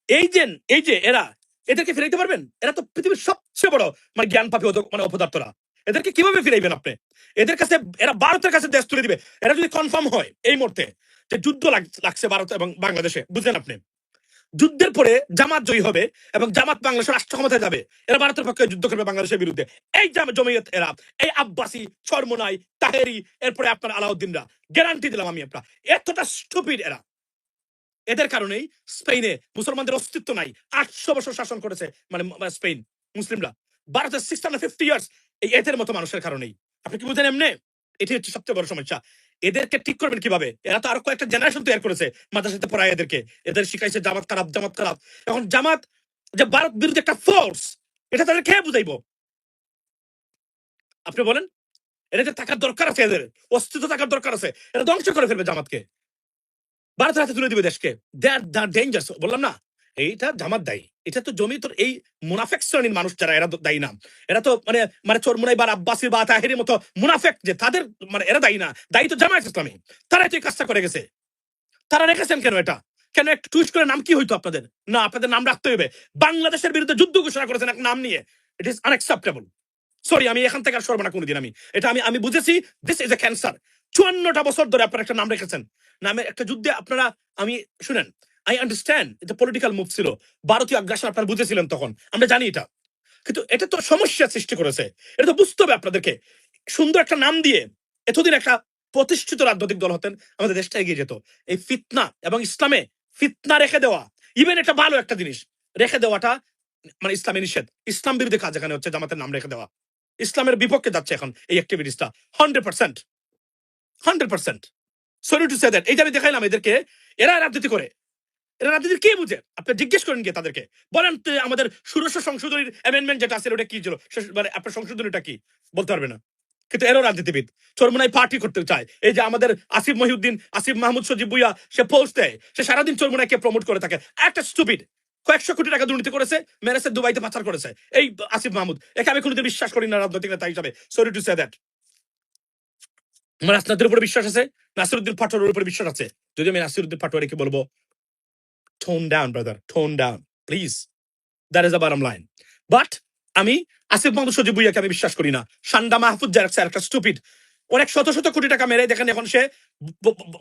এই যে এরা, এদেরকে ফিরাইতে পারবেন? এরা তো পৃথিবীর সবচেয়ে বড় মানে জ্ঞান পাপী মানে অপদার্থরা। এদেরকে কিভাবে ফিরাইবেন আপনি? এদের কাছে, এরা ভারতের কাছে দেশ তুলে দিবে। এরা যদি কনফার্ম হয় এই মুহূর্তে যে যুদ্ধ লাগছে ভারত এবং বাংলাদেশে, বুঝলেন আপনি? যুদ্ধের পরে জামাত জয়ী হবে এবং জামাত বাংলাদেশের রাষ্ট্র ক্ষমতায় যাবে, এরা ভারতের পক্ষে যুদ্ধ করবে বাংলাদেশের বিরুদ্ধে। এই জমিয়ত, এরা, এই আব্বাসি, চরমোনাই, তাহেরি, এরপরে আপনার আলাউদ্দিনরা, গ্যারান্টি দিলাম আমি, আপনার এতটা স্টুপিড এরা। এদের কারণেই স্পেনে মুসলমানদের অস্তিত্ব নাই। 800 বছর শাসন করেছে মানে স্পেন মুসলিমরা। ভারতের 650 ইয়ার্স এই এদের মতো মানুষের কারণেই। আপনি কি বুঝেন? এমনি এটি হচ্ছে সবচেয়ে বড় সমস্যা। এদেরকে ঠিক করবেন কিভাবে? এরা তো আরো কয়েকটা জেনারেশন তৈরি করেছে মাদ্রাসাতে পড়ায় এদেরকে, এদের শিখাইছে জামাত খারাপ, জামাত খারাপ। এখন জামাত যে ভারত বিরুদ্ধে একটা ফোর্স, এটা তাদের খেয়ে বুঝাইবো? আপনি বলেন, এদের থাকার দরকার আছে, এদের অস্তিত্ব থাকার দরকার আছে। এরা ধ্বংস করে ফেলবে জামাতকে, ভারতের হাতে তুলে দিবে দেশকে। That dangers. বললাম না, এইটা জামাত দায়ী। এটা তো জমি তোর এই মুনাফেক শ্রেণীর মানুষ যারা, এরা দায়ী না। এরা তো মানে মানে চরমুনাই বা আব্বাসী বা তাহেরির মতো মুনাফেক যে, তাদের মানে এরা দায়ী না, দায়ী তো জামায়াত ইসলামী। তারাই তো এই কাজটা করে গেছে। তারা রেখেছেন কেন এটা? কেন একটা টুইস্ট করে নাম কি হইতো আপনাদের? না, আপনাদের নাম রাখতে হবে। বাংলাদেশের বিরুদ্ধে যুদ্ধ ঘোষণা করেছেন এক নাম নিয়ে। It is unacceptable. সরি, আমি এখান থেকে আর সরব না কোনোদিন। এটা আমি বুঝেছি, দিস ইজ এ ক্যান্সার। 54টা বছর ধরে আপনারা একটা নাম রেখেছেন, নামের একটা যুদ্ধে আপনারা, আমি শুনেন, আই আন্ডারস্ট্যান্ড এটা পলিটিক্যাল মুভ ছিল, ভারতীয় আগ্রাসন আপনারা বুঝেছিলেন তখন, আমরা জানি এটা। কিন্তু এটা তো সমস্যা সৃষ্টি করেছে। এটা তো বুঝতে হবে আপনাদেরকে। সুন্দর একটা নাম দিয়ে এতদিন একটা প্রতিষ্ঠিত রাজনৈতিক দল হতেন, আমাদের দেশটা এগিয়ে যেত। এই ফিতনা এবং ইসলামে ফিতনা রেখে দেওয়া, ইভেন এটা ভালো একটা জিনিস রেখে দেওয়াটা মানে ইসলামে নিষেধ। ইসলাম বিরোধী কাজ এখানে হচ্ছে, জামাতের নাম রেখে দেওয়া। ইসলামের বিপক্ষে যাচ্ছে এখন এই অ্যাক্টিভিটিসটা 100%। 100%। Sorry to say that. এই যে আমি দেখাইলাম এদেরকে, এরা রাজনীতি করে। এরা রাজনীতি কে বুঝে? আপনি জিজ্ঞেস করেন গিয়ে তাদেরকে, বলেন তো আমাদের ষোড়শ সংশোধনীর অ্যামেন্ডমেন্ট যেটা আছে ওটা কি ছিল, মানে আপনার সংশোধনীটা কি বলতে পারবে না। কিন্তু এরও রাজনীতিবিদ, চরমোনাই পার্টি করতে চায়। এই যে আমাদের আসিফ মহিউদ্দিন, আসিফ মাহমুদ সজিব ভুইয়া, সে পোস্ট দেয়, সে সারাদিন চরমোনাইকে প্রমোট করে থাকে। একটা স্টুপিড, কয়েকশো কোটি টাকা দুর্নীতি করেছে, মেরেছে, দুবাইতে পাচার করেছে এই আসিফ মাহমুদ। একে আমি কোনোদিন বিশ্বাস করি না রাজনৈতিক নেতা হিসাবে। Sorry to say that. আমার আসনাদের উপরে বিশ্বাস আছে, নাসিরউদ্দিন পাটোয়ারির উপরে বিশ্বাস আছে। যদি আমি নাসিরউদ্দিন পাটোয়ারিকে বলবো, tone down brother, tone down please. That is the bottom line. But আমি আসিফ মাহমুদ সজিব ভুইয়াকে আমি বিশ্বাস করি না। সান্ডা মাহফুজ যার একটা স্টুপিড, অনেক শত শত কোটি টাকা মেরে দেখেন এখন সে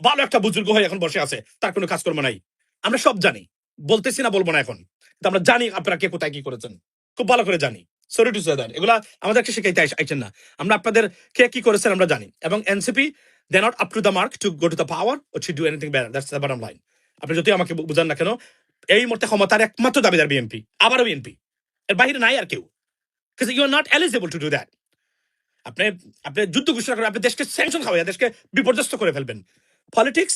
ভালো একটা বুজুর্গ হয়ে এখন বসে আছে, তার কোনো কাজকর্ম নাই। আমরা সব জানি, বলতেছি না বলবো না এখন, কিন্তু আমরা জানি আপনারা কে কোথায় কি করেছেন, খুব ভালো করে জানি। Sorry to say that. এগুলা আমাদেরকে শিখাইতে আইছেন না। আমরা আপনাদের কে কি করেছেন আমরা জানি। এবং NCP, they not up to the mark to go to the power or to do anything better. That's the bottom line. আপনি যদি আমাকে বুঝান না কেন, এই মুহূর্তে ক্ষমতার একমাত্র দাবিদার বিএনপি, আবারও বিএনপি, এর বাইরে নাই আর কেউ। You are not eligible to do that. আপনি আপনি যুদ্ধ ঘোষণা করে আপনি দেশকে স্যাংশন খাওয়াইয়া দেশকে বিপর্যস্ত করে ফেলবেন। Politics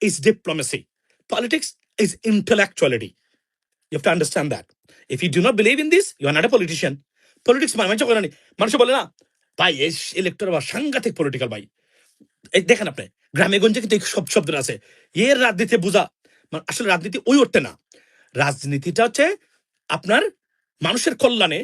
is diplomacy, politics is intellectuality. You have to understand that. If you do not believe in this, you are not a politician. Politics মানে মানুষ বলে না ভাই এই ইলেক্টর বা সাংঘাতিক পলিটিক্যাল ভাই। এই দেখেন আপনি গ্রামে গঞ্জে কিন্তু সব শব্দ আছে। এর রাজনীতি বোঝা আসলে রাজনীতি ওই অর্থে না। রাজনীতিটা হচ্ছে আপনার মানুষের কল্যাণে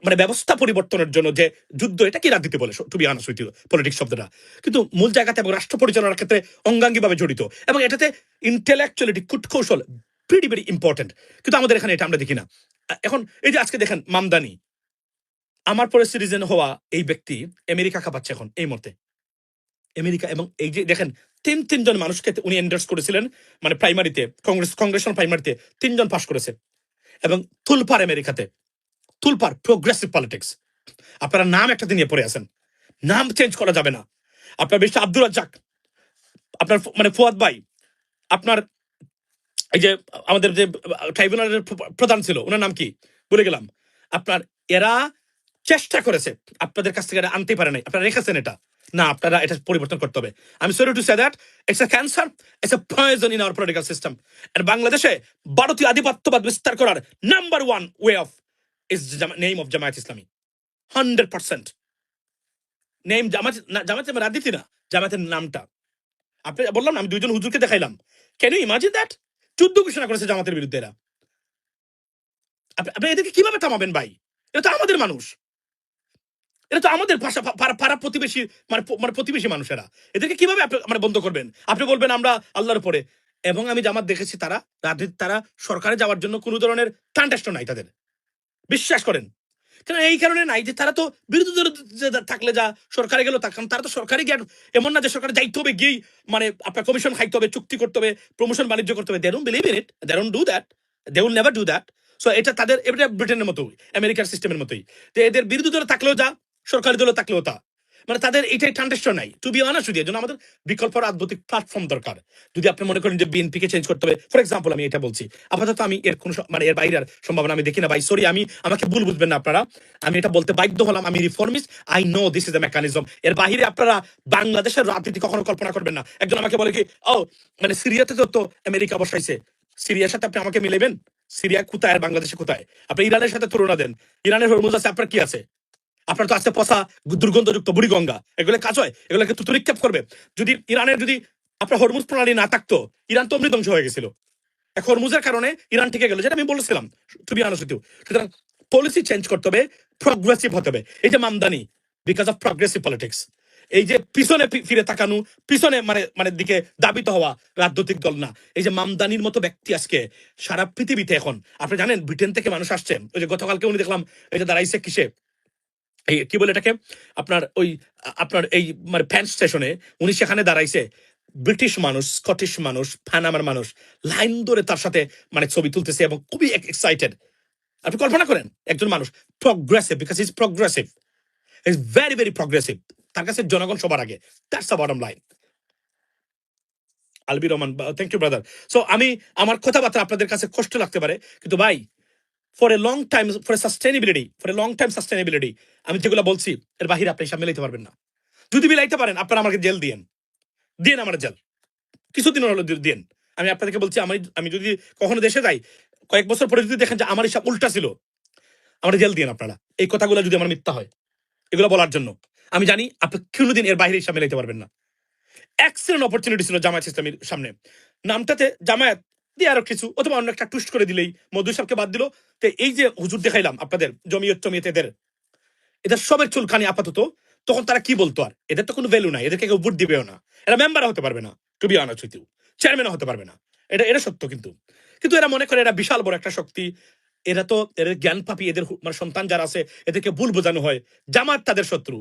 মানে ব্যবস্থা পরিবর্তনের জন্য যে যুদ্ধ, এটা কি রাজনীতি বলে to be honest with you, politics শব্দটা কিন্তু মূল জায়গাতে এবং রাষ্ট্র পরিচালনার ক্ষেত্রে অঙ্গাঙ্গিভাবে জড়িত, এবং এটাতে ইন্টেলেকচুয়ালিটি, কূটকৌশল ভেরি ভেরি ইম্পর্টেন্ট। কিন্তু আমাদের এখানে এটা আমরা দেখি না। এখন এই যে আজকে দেখেন মামদানি, আমার পরে সিটিজেন হওয়া এই ব্যক্তি আমেরিকা খাপাচ্ছে এখন এই মুহূর্তে, আমেরিকা। এবং এই যে দেখেন তিনজন মানুষকে উনি এন্ডোর্স করেছিলেন, মানে প্রাইমারিতে কংগ্রেশনাল প্রাইমারিতে 3জন পাশ করেছে। এবং তুলপার আমেরিকাতে, তুলপার প্রোগ্রেসিভ পলিটিক্স। আপনারা নাম একটা নিয়ে পড়ে আছেন, নাম চেঞ্জ করা যাবে না। আপনার বেশ আব্দুর রাজ্জাক, আপনার মানে ফুয়াদ ভাই, আপনার এই যে আমাদের যে ট্রাইব্যুনালের প্রধান ছিল, ওনার নাম কি বলে গেলাম। আপনার এরা চেষ্টা করেছে আপনাদের কাছ থেকে আনতে পারে নাই, আপনারা রেখেছেন এটা। না, আপনারা এটা পরিবর্তন করতে হবে। আমি sorry to say that it's a cancer, it's a poison in our political system. আর বাংলাদেশে ভারতীয় আধিপত্যবাদ বিস্তার করার number one way of is name of Jamaat Islami. 100% name জামাত, জামাতের রাজনীতি না, জামাতের নামটা। আপনি বললাম না, আমি দুইজন হুজুরকে দেখাইলাম। Can you imagine that? যুদ্ধ ঘোষণা করেছে জামাতের বিরুদ্ধে এরা। আপনি এদেরকে কিভাবে থামাবেন ভাই? এটা তো আমাদের মানুষ, এটা তো আমাদের পাড়া প্রতিবেশী, মানে প্রতিবেশী মানুষেরা। এদেরকে কিভাবে আপনি মানে বন্ধ করবেন? আপনি বলবেন আমরা আল্লাহর উপরে। এবং আমি জামাত দেখেছি তারা রাজনীতি, তারা সরকারে যাওয়ার জন্য কোনো ধরনের টানটেস্ট নাই তাদের, বিশ্বাস করেন। কারণ এই কারণে নাই যে তারা তো বিরোধী দল থাকলে যা সরকারে গেল, কারণ তারা তো সরকারে গিয়ে এমন না যে সরকারে যাইতে হবে, গিয়েই মানে আপনার কমিশন খাইতে হবে, চুক্তি করতে হবে, প্রমোশন বাণিজ্য করতে হবে। They don't believe in it, they don't do that, they will never do that. So এটা তাদের, এটা ব্রিটেনের মতোই, আমেরিকার সিস্টেমের মতোই। তো এদের বিরোধী দলে থাকলেও যা, সরকারি দলে থাকলেও তা, মানে তাদের এটাই টান্টেস্ট নাই। টু বি অনার্স উইথ ইউ, জন্য আমাদের বিকল্প রাজনৈতিক প্ল্যাটফর্ম দরকার। যদি আপনি মনে করেন যে বিএনপি কে চেঞ্জ করতে হবে, ফর এক্সাম্পল আমি এটা বলছি, আপাতত আমি এর কোনো মানে এর বাইরের সম্ভাবনা আমি দেখি না ভাই। সরি, আমি আমাকে ভুল বুঝবেন না আপনারা, আমি এটা বলতে বাধ্য হলাম। আমি reformist, I know this is a mechanism. এর বাইরে আপনারা বাংলাদেশের রাজনীতি কখনো কল্পনা করবেন না। একজন আমাকে বলে কি, ও মানে সিরিয়াতে তো আমেরিকা বসাইছে, সিরিয়ার সাথে আপনি আমাকে মিলেবেন? সিরিয়া কোথায় আর বাংলাদেশে কোথায়? আপনি ইরানের সাথে তুলনা দেন, ইরানের হরমুজ আছে, আপনার কি আছে? আপনার তো আছে পচা দুর্গন্ধযুক্ত বুড়িগঙ্গা, এগুলো কাজ হয়? এগুলোকে তো নিক্ষেপ করবে। যদি ইরানের যদি আপনার হরমুজ প্রণালী না থাকতো, ইরান তো অমনি ধ্বংস হয়ে গেছিল। এখন হরমুজের কারণে ইরান থেকে গেল, যেটা আমি বলেছিলাম। তুমি আনো শুধু, সুতরাং পলিসি চেঞ্জ করতে হবে, প্রগ্রেসিভ হতে হবে। এই যে Mamdani, because of progressive politics, এই যে পিছনে ফিরে তাকানো, পিছনে মানে মানে দিকে দাবিত হওয়া রাজনৈতিক দল না। এই যে মামদানির মতো ব্যক্তি আজকে সারা পৃথিবীতে, এখন আপনি জানেন ব্রিটেন থেকে মানুষ আসছে। ওই যে গতকালকে উনি দেখলাম, এই যে দাঁড়াইছে কিসে, এই কি বলে এটাকে, আপনার ওই আপনার এই মানে ফ্যান স্টেশনে উনি সেখানে দাঁড়াইছে। ব্রিটিশ মানুষ, স্কটিশ মানুষ, পানামার মানুষ লাইন ধরে তার সাথে মানে ছবি তুলতেছে এবং খুবই এক্সাইটেড। আপনি কল্পনা করেন একজন মানুষ progressive, because is progressive, is very very progressive. তার কাছে জনগণ সবার আগে, that's the bottom line. Albi Rahman, thank you brother. So আমি, আমার কথাবার্তা আপনাদের কাছে কষ্ট লাগতে পারে, কিন্তু ভাই for a long time, for a sustainability, for a long time sustainability, আমি যেগুলো বলছি এর বাহিরে আপনি হিসাব মিলাইতে পারবেন না। যদি মিলাইতে পারেন, আপনারা আমাকে জেল দিয়েন, দিন আমার জেল, কিছুদিন হলো দিন। আমি আপনাদেরকে বলছি, আমি যদি কখনো দেশে যাই, কয়েক বছর পরে যদি দেখেন যে আমার হিসাব উল্টা ছিল, আমার জেল দিয়েন আপনারা। এই কথাগুলো যদি আমার মিথ্যা হয়, এগুলো বলার জন্য আমি জানি আপনি কোনোদিন এর বাইরে হিসাব মিলাইতে পারবেন না। এক্সেলেন্ট অপরচুনিটি ছিল জামায়াত ইসলামীর সামনে, নামটাতে জামায়াত দিয়ে আরো কিছু অথবা অন্য একটা টুইস্ট করে দিলেই, মধু সাহেবকে বাদ দিল। তো এই যে হুজুর দেখাইলাম আপনাদের, জমিয়ত টমিয়ত, এদের সবের চুলখানি আপাতত, তখন তারা কি বলতো, আর এদের তো কোনো ভ্যালু নাই, এদেরকে কেউ ভোট দিবেও না, এরা মেম্বার হতে পারবে না, টু বি অনার্স উইথ ইউ, চেয়ারম্যানও হতে পারবে না। এটা সত্য। কিন্তু এরা মনে করে এরা বিশাল বড় একটা শক্তি। এরা তো এদের জ্ঞান পাপি, এদের মানে সন্তান যারা আছে এদেরকে ভুল বোঝানো হয়, জামাত তাদের শত্রু।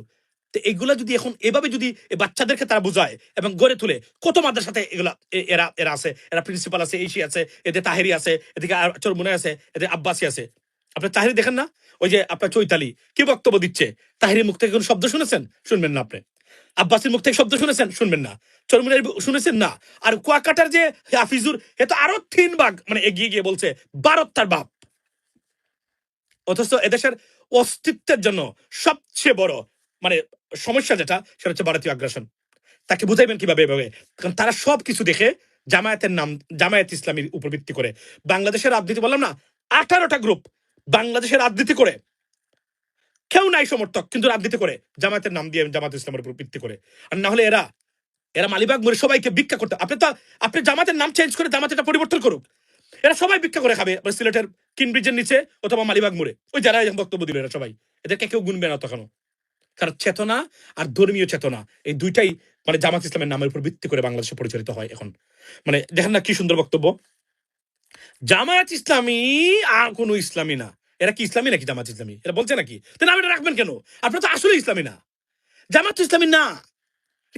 তো এগুলা যদি এখন এভাবে যদি বাচ্চাদেরকে তারা বোঝায় এবং গড়ে তুলে, কত মাদ্রাসাতে এগুলা এরা এরা আছে, এরা প্রিন্সিপাল আছে, এইসি আছে, এদের তাহেরি আছে, এদিকে চরমুনে আছে, এদের আব্বাসী আছে। আপনার তাহেরি দেখেন না, ওই যে আপনার চৈতালি কি বক্তব্য দিচ্ছে, তাহেরির মুখ থেকে কোনো শব্দ শুনেছেন? শুনবেন না। আপনি আব্বাসীর মুখ থেকে শব্দ শুনেছেন? শুনবেন না। চরমুনের শুনেছেন? না। আর কুয়াকাটার যে হাফিজুর, এ তো আরো 3 ভাগ মানে এগিয়ে গিয়ে বলছে ভারত তার বাপ। অথচ এদেশের অস্তিত্বের জন্য সবচেয়ে বড় মানে সমস্যা যেটা, সেটা হচ্ছে ভারতীয় আগ্রাসন। তাকে বুঝাইবেন কিভাবে এভাবে? কারণ তারা সবকিছু দেখে জামায়াতের নাম, জামায়াত ইসলামীর উপর ভিত্তি করে বাংলাদেশের রাজনীতি, বললাম না 18টা গ্রুপ বাংলাদেশের রাজনীতি করে, কেউ নাই সমর্থক, কিন্তু রাজনীতি করে জামায়াতের নাম দিয়ে, জামাত ইসলামের উপর ভিত্তি করে। আর না হলে এরা এরা মালিবাগ মরে সবাইকে ভিক্ষা করতে, আপনি জামাতের নাম চেঞ্জ করে জামাতের পরিবর্তন করুক, এরা সবাই ভিক্ষা করে খাবে সিলেটের কিনব্রিজের নিচে অথবা মালিবাগ মোড়ে। ওই যারা বক্তব্য দিল এরা সবাই, এদেরকে কেউ গুনবে না তখন। কারণ চেতনা আর ধর্মীয় চেতনা, এই দুইটাই মানে জামাত ইসলামের নামের উপর ভিত্তি করে বাংলাদেশে পরিচালিত হয় এখন। মানে দেখেন না কি সুন্দর বক্তব্য, জামায়াত ইসলামী আর কোনো ইসলামী না। এরা কি ইসলামী নাকি জামাত ইসলামী? এরা বলছে নাকি? তো নাম এটা রাখবেন কেন? আপনারা তো আসলে ইসলামী না, জামাত ইসলামী না।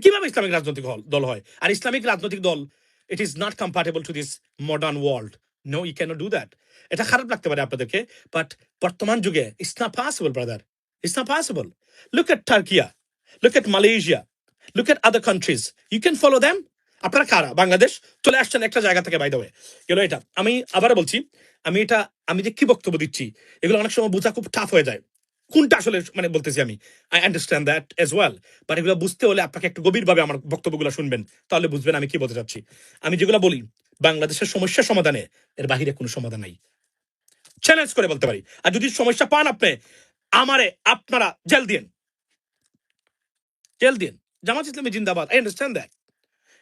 কিভাবে ইসলামিক রাজনৈতিক দল হয়? আর ইসলামিক রাজনৈতিক দল, it is not compatible to this modern world. No, you can't do that. এটা খারাপ লাগতে পারে আপনাদেরকে, বাট বর্তমান যুগে it's not possible brother, it's not possible. Look at Turkiye, look at Malaysia, look at other countries, you can follow them. আপনারা কারা? বাংলাদেশ চলে আসছেন একটা জায়গা থেকে, বাই দ্য ওয়ে গেল এটা। আমি আবার বলছি, আমি যে কি বক্তব্য দিচ্ছি, এগুলো অনেক সময় বোঝা খুব টাফ হয়ে যায়। কোনটা আসলে মানে বলতেছি আমি, I understand that as well, but এগুলো বুঝতে হলে আপনাকে একটু গভীরভাবে আমার বক্তব্যগুলো শুনবেন, তাহলে বুঝবেন আমি কি বলতে চাচ্ছি। আমি যেগুলো বলি বাংলাদেশের সমস্যা সমাধানে এর বাহিরে কোনো সমাধান নাই, চ্যালেঞ্জ করে বলতে পারি। আর যদি সমস্যা পান আপনি, আমারে আপনারা জেল দিন, জেল দিন, জামাত ইসলামী জিন্দাবাদ, আই আন্ডারস্ট্যান্ড দ্যাট।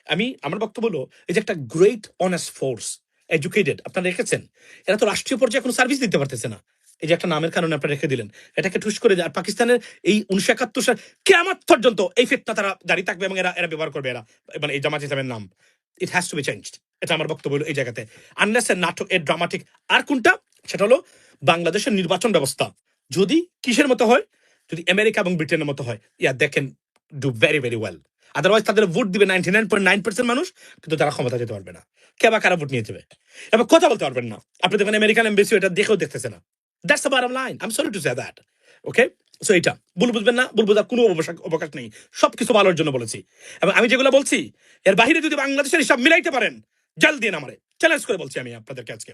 আমি আমার বক্তব্য হলো এই যে একটা গ্রেট অনেস্ট ফোর্স, এডুকেটেড আপনারা রেখেছেন, এরা তো রাষ্ট্রীয় পর্যায়ে কোনো সার্ভিস দিতে পারতেছে না, এই যে একটা নামের কারণে আপনারা রেখে দিলেন, এটাকে ঠুস করে দেয়। আর পাকিস্তানের এই 1971 সাল কিয়ামত পর্যন্ত এই ফিতনা তারা জারি থাকবে এবং এরা এরা ব্যবহার করবে, এরা মানে এই জামাত ইসলামের নাম, it has to be changed. এটা আমার বক্তব্য হলো এই জায়গাতে, আনলেস এর নাটক এর ড্রামাটিক। আর কোনটা, সেটা হলো বাংলাদেশের নির্বাচন ব্যবস্থা যদি কিসের মতো হয়, যদি আমেরিকা এবং ব্রিটেনের মতো হয়, yeah they can do very very well. Otherwise তাদের ভোট দিবে 99.9% মানুষ, কিন্তু তারা ক্ষমতা যেতে পারবে না, কে বা কারা ভোট নিয়ে যাবে, এবার কথা বলতে পারবেন না। আপনি দেখবেন আমেরিকান এমবেসি এটা দেখেও দেখতেছে না। That's the bottom line, I am sorry to say that. Okay, so এটা ভুল বুঝবেন না, ভুল বোঝার কোনো অবকাশ নেই, সবকিছু ভালোর জন্য বলেছি। এবং আমি যেগুলো বলছি এর বাহিরে যদি বাংলাদেশের হিসাব মিলাইতে পারেন, জাল দিয়ে আমারে চ্যালেঞ্জ করে বলছি আমি আপনাদেরকে আজকে।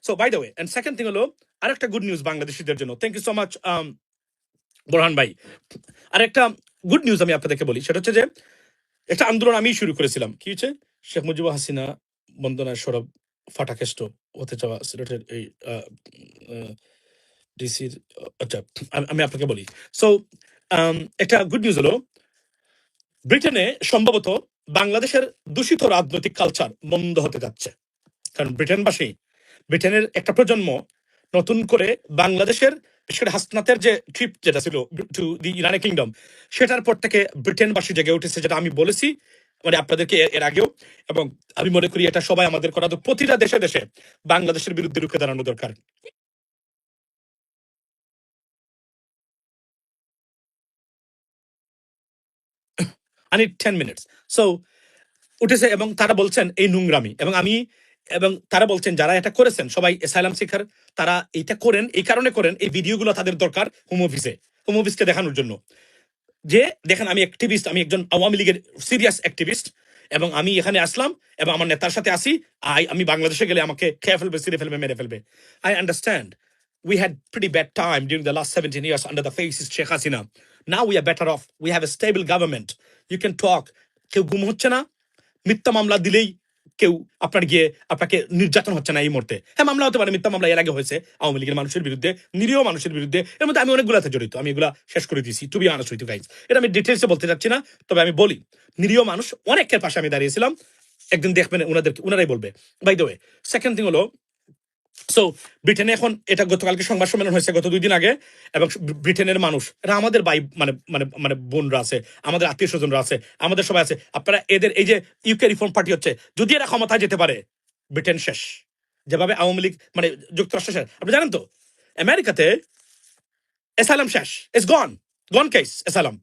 So by the way, and second thing হলো আরেকটা গুড নিউজ বাংলাদেশিদের জন্য, thank you so much Borhan ভাই। আর একটা গুড নিউজ আমি আপনাদেরকে বলি, সেটা হচ্ছে যে একটা আন্দোলন আমি শুরু করেছিলাম, কি হচ্ছে, শেখ মুজিবুর হাসিনা বন্দনার সরব ফাটাকেষ্ট হতে চাওয়া সিলেটের এই ডিসির, আচ্ছা আমি আপনাকে বলি। সো একটা গুড নিউজ হলো ব্রিটেনে সম্ভবত বাংলাদেশের দূষিত রাজনৈতিক কালচার বন্ধ হতে যাচ্ছে, কারণ ব্রিটেনের একটা প্রজন্ম নতুন করে বাংলাদেশের, বিশেষ করে হাসনাতের যে ট্রিপ যেটা ছিল টু দি ইউনাইটেড কিংডম, সেটার পর থেকে ব্রিটেনবাসী জেগে উঠেছে, যেটা আমি বলেছি মানে আপনাদেরকে এর আগেও। এবং আমি মনে করি এটা সবাই আমাদের করা, তো প্রতিটা দেশে দেশে বাংলাদেশের বিরুদ্ধে রুখে দাঁড়ানো দরকার। I need 10 minutes. So উঠেছে এবং তারা বলছেন এই নোংরামি, এবং তারা বলছেন যারা এটা করেছেন সবাই অ্যাসাইলাম শিকার, তারা এটা করেন এই কারণে করেন, এই ভিডিওগুলো তাদের দরকার হোম অফিসকে দেখানোর জন্য, যে দেখেন আমি অ্যাক্টিভিস্ট, আমি একজন আওয়ামী লীগের সিরিয়াস অ্যাক্টিভিস্ট, এবং আমি এখানে আসলাম এবং আমার নেতার সাথে আসি, আমি বাংলাদেশে গেলে আমাকে খেয়ে ফেলবে, ছিঁড়ে ফেলবে, মেরে ফেলবে। I understand we had pretty bad time during the last 17 years under the fascist Sheikh Hasina. Now we are better off. We have a stable government. You can talk. কেউ গুম হচ্ছে না, মিথ্যা মামলা দিলেই কেউ আপনার গিয়ে আপনাকে নির্যাতন হচ্ছে না এই মুহূর্তে। হ্যাঁ, মামলা হতে পারে, মিথ্যা মামলা এর আগে হয়েছে আওয়ামী লীগের মানুষের বিরুদ্ধে, নিরীহ মানুষের বিরুদ্ধে, এর মধ্যে আমি অনেকগুলোতে জড়িত, আমি এগুলা শেষ করে দিয়েছি, to be honest with you guys. এটা আমি ডিটেলসে বলতে চাচ্ছি না, তবে আমি বলি নিরীহ মানুষ অনেকের পাশে আমি দাঁড়িয়েছিলাম, একদিন দেখবেন ওনারাই বলবে। By the way, second thing হলো, সো ব্রিটেনে এখন এটা গতকালকে সংবাদ সম্মেলন হয়েছে গত 2 দিন আগে, এবং ব্রিটেনের মানুষ এরা আমাদের ভাই মানে মানে মানে বোনরা আছে, আমাদের আত্মীয় স্বজনরা আছে, আমাদের সবাই আছে। আপনারা এদের এই যে ইউকে রিফর্ম পার্টি হচ্ছে, যদি এরা ক্ষমতায় যেতে পারে ব্রিটেন শেষ, যেভাবে আওয়ামী লীগ মানে যুক্তরাষ্ট্র শেষ। আপনি জানেন তো আমেরিকাতে অ্যাসাইলাম শেষ, it's gone case asylum.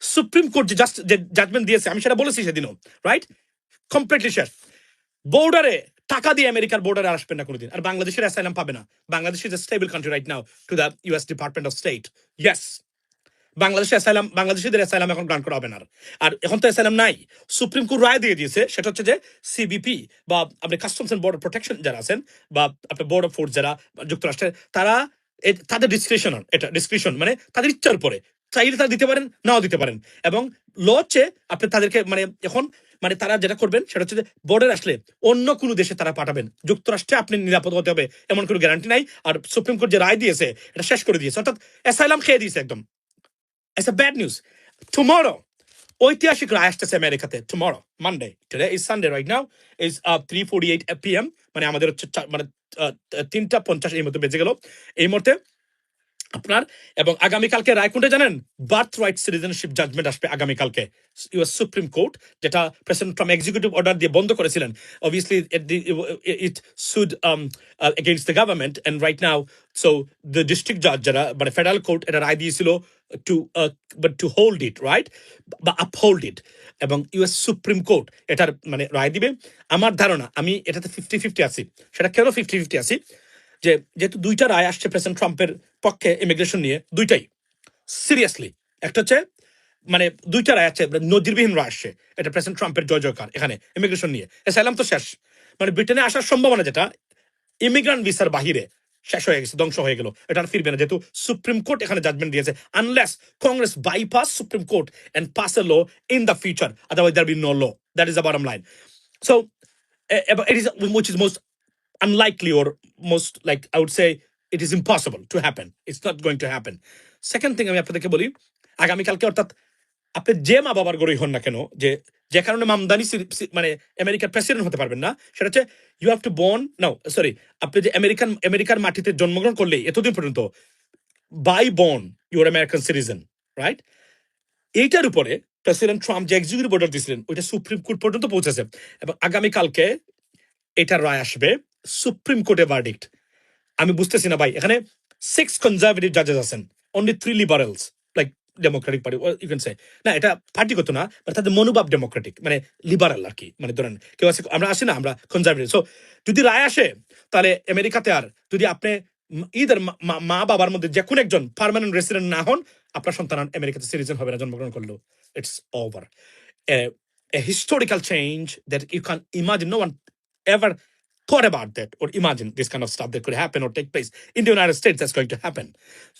Supreme court যে জাজমেন্ট দিয়েছে, আমি সেটা বলেছি সেদিনও, রাইট, কমপ্লিটলি শেষ। বর্ডারে টাকা দিয়ে আমেরিকার বর্ডারে আসবেন না কোনোদিন, আর বাংলাদেশের অ্যাসাইলাম পাবে না। Bangladesh is a stable country right now to the US department of state. Yes, বাংলাদেশিদের অ্যাসাইলাম এখন গ্রান্ট করা হবে না। আর এখন তো অ্যাসাইলাম নাই, সুপ্রিম কোর্ট রায় দিয়ে দিয়েছে, সেটা হচ্ছে যে সিবিপি বা আপনি কাস্টমস এন্ড বর্ডার প্রোটেকশন যারা আছেন, বা আপনার বর্ডার ফোর্স যারা যুক্তরাষ্ট্রের, তারা তাদের ডিসক্রিপশন, এটা ডিসক্রিপশন মানে তাদের ইচ্ছার উপরে, চাইলে তারা দিতে পারেন, নাও দিতে পারেন। এবং ল হচ্ছে আপনি তাদেরকে মানে এখন মানে তারা যেটা করবেন সেটা হচ্ছে যে বর্ডার আসলে অন্য কোনো দেশে তারা পাঠাবেন, যুক্তরাষ্ট্রে আপনি নিরাপদ হতে হবে এমন কোনো গ্যারান্টি নাই। আর সুপ্রিম কোর্ট যে রায় দিয়েছে এটা শেষ করে দিয়েছে, অর্থাৎ অ্যাসাইলাম খেয়ে দিয়েছে একদম। It's a bad news. Tomorrow, ঐতিহাসিক রায় আসতেছে আমেরিকাতে। Tomorrow, Monday. Today is Sunday right now. Is 3:48 PM. মানে আমাদের হচ্ছে মানে 3:50 এই মতো বেজে গেল এই মুহূর্তে আপনার। এবং আগামীকালকে রায় কোনটা জানেন? বার্থ রাইট সিটিজেনশিপ জাজমেন্ট আসবে আগামীকালকে ইউএস সুপ্রিম কোর্ট, যেটা প্রেসিডেন্ট ট্রাম্প এক্সিকিউটিভ অর্ডার দিয়ে বন্ধ করেছিলেন। Obviously it sued against the government, and right now so the district জাজ যারা মানে ফেডারেল কোর্ট এটা রায় দিয়েছিল টু হোল্ড ইট, রাইট, বা আপহোল্ড ইট। এবং ইউএস সুপ্রিম কোর্ট এটার মানে রায় দিবে। আমার ধারণা, আমি এটাতে 50-50 আছি। সেটা কেন 50-50 আছি? যেহেতু দুইটা রায় আসছে প্রেসিডেন্ট ট্রাম্পের পক্ষে ইমিগ্রেশন নিয়ে, দুইটাই সিরিয়াসলি, একটা হচ্ছে মানে দুইটা রায় আছে নজিরবিহীন রায় আসছে, এটা প্রেসিডেন্ট ট্রাম্পের জয় জয়কার এখানে ইমিগ্রেশন নিয়ে। অ্যাসাইলাম তো শেষ, মানে ব্রিটেনে আসার সম্ভাবনা যেটা ইমিগ্রান্ট ভিসার বাহিরে শেষ হয়ে গেছে, ধ্বংস হয়ে গেল, এটা আর ফিরবে না, যেহেতু সুপ্রিম কোর্ট এখানে জাজমেন্ট দিয়েছে। Unless Congress bypass Supreme Court and pass a law in the future, otherwise there be no law. That is the bottom line. So it is which is most unlikely, or most, like I would say, it is impossible to happen. It's not going to happen. Second thing আমি আপনাদেরকে বলি, আগামীকালকে, অর্থাৎ আপনি যে মা বাবার গরুই হন না কেন, যে যে কারণে মামদানি মানে আমেরিকার প্রেসিডেন্ট হতে পারবেন না, সেটা হচ্ছে you have to born, no sorry, আপনি যে আমেরিকার মাটিতে জন্মগ্রহণ করলে এতদিন পর্যন্ত by born your American citizen, right? এইটার উপরে প্রেসিডেন্ট ট্রাম্প যে এক্সিকিউটিভ অর্ডার দিয়েছিলেন, ওইটা সুপ্রিম কোর্ট পর্যন্ত পৌঁছেছে, এবং আগামীকালকে এটার রায় আসবে, সুপ্রিম কোর্টে ভার্ডিক্ট। আমি বুঝতেছি না ভাই, এখানে 6 কনজারভেটিভ জাজেস আছেন, only 3 liberals, like democratic party, you can say, না এটা পার্টিগত না, মানে তাদের মনোভাব ডেমোক্রেটিক, মানে লিবারেল আর কি, মানে ধরেন কেউ আছে, আমরা আসি না, আমরা কনজারভেটিভ। সো যদি রায় আসে, তাহলে আমেরিকাতে আর যদি আপনি ইদার মা বাবার মধ্যে যে কোনো একজন পার্মানেন্ট রেসিডেন্ট না হন, আপনার সন্তান আমেরিকাতে সিটিজেন হবে না জন্মগ্রহণ করলেও। It's over. A historical change that you can imagine. No one ever thought about that or imagine this kind of stuff that could happen or take place in the United States. That's going to happen.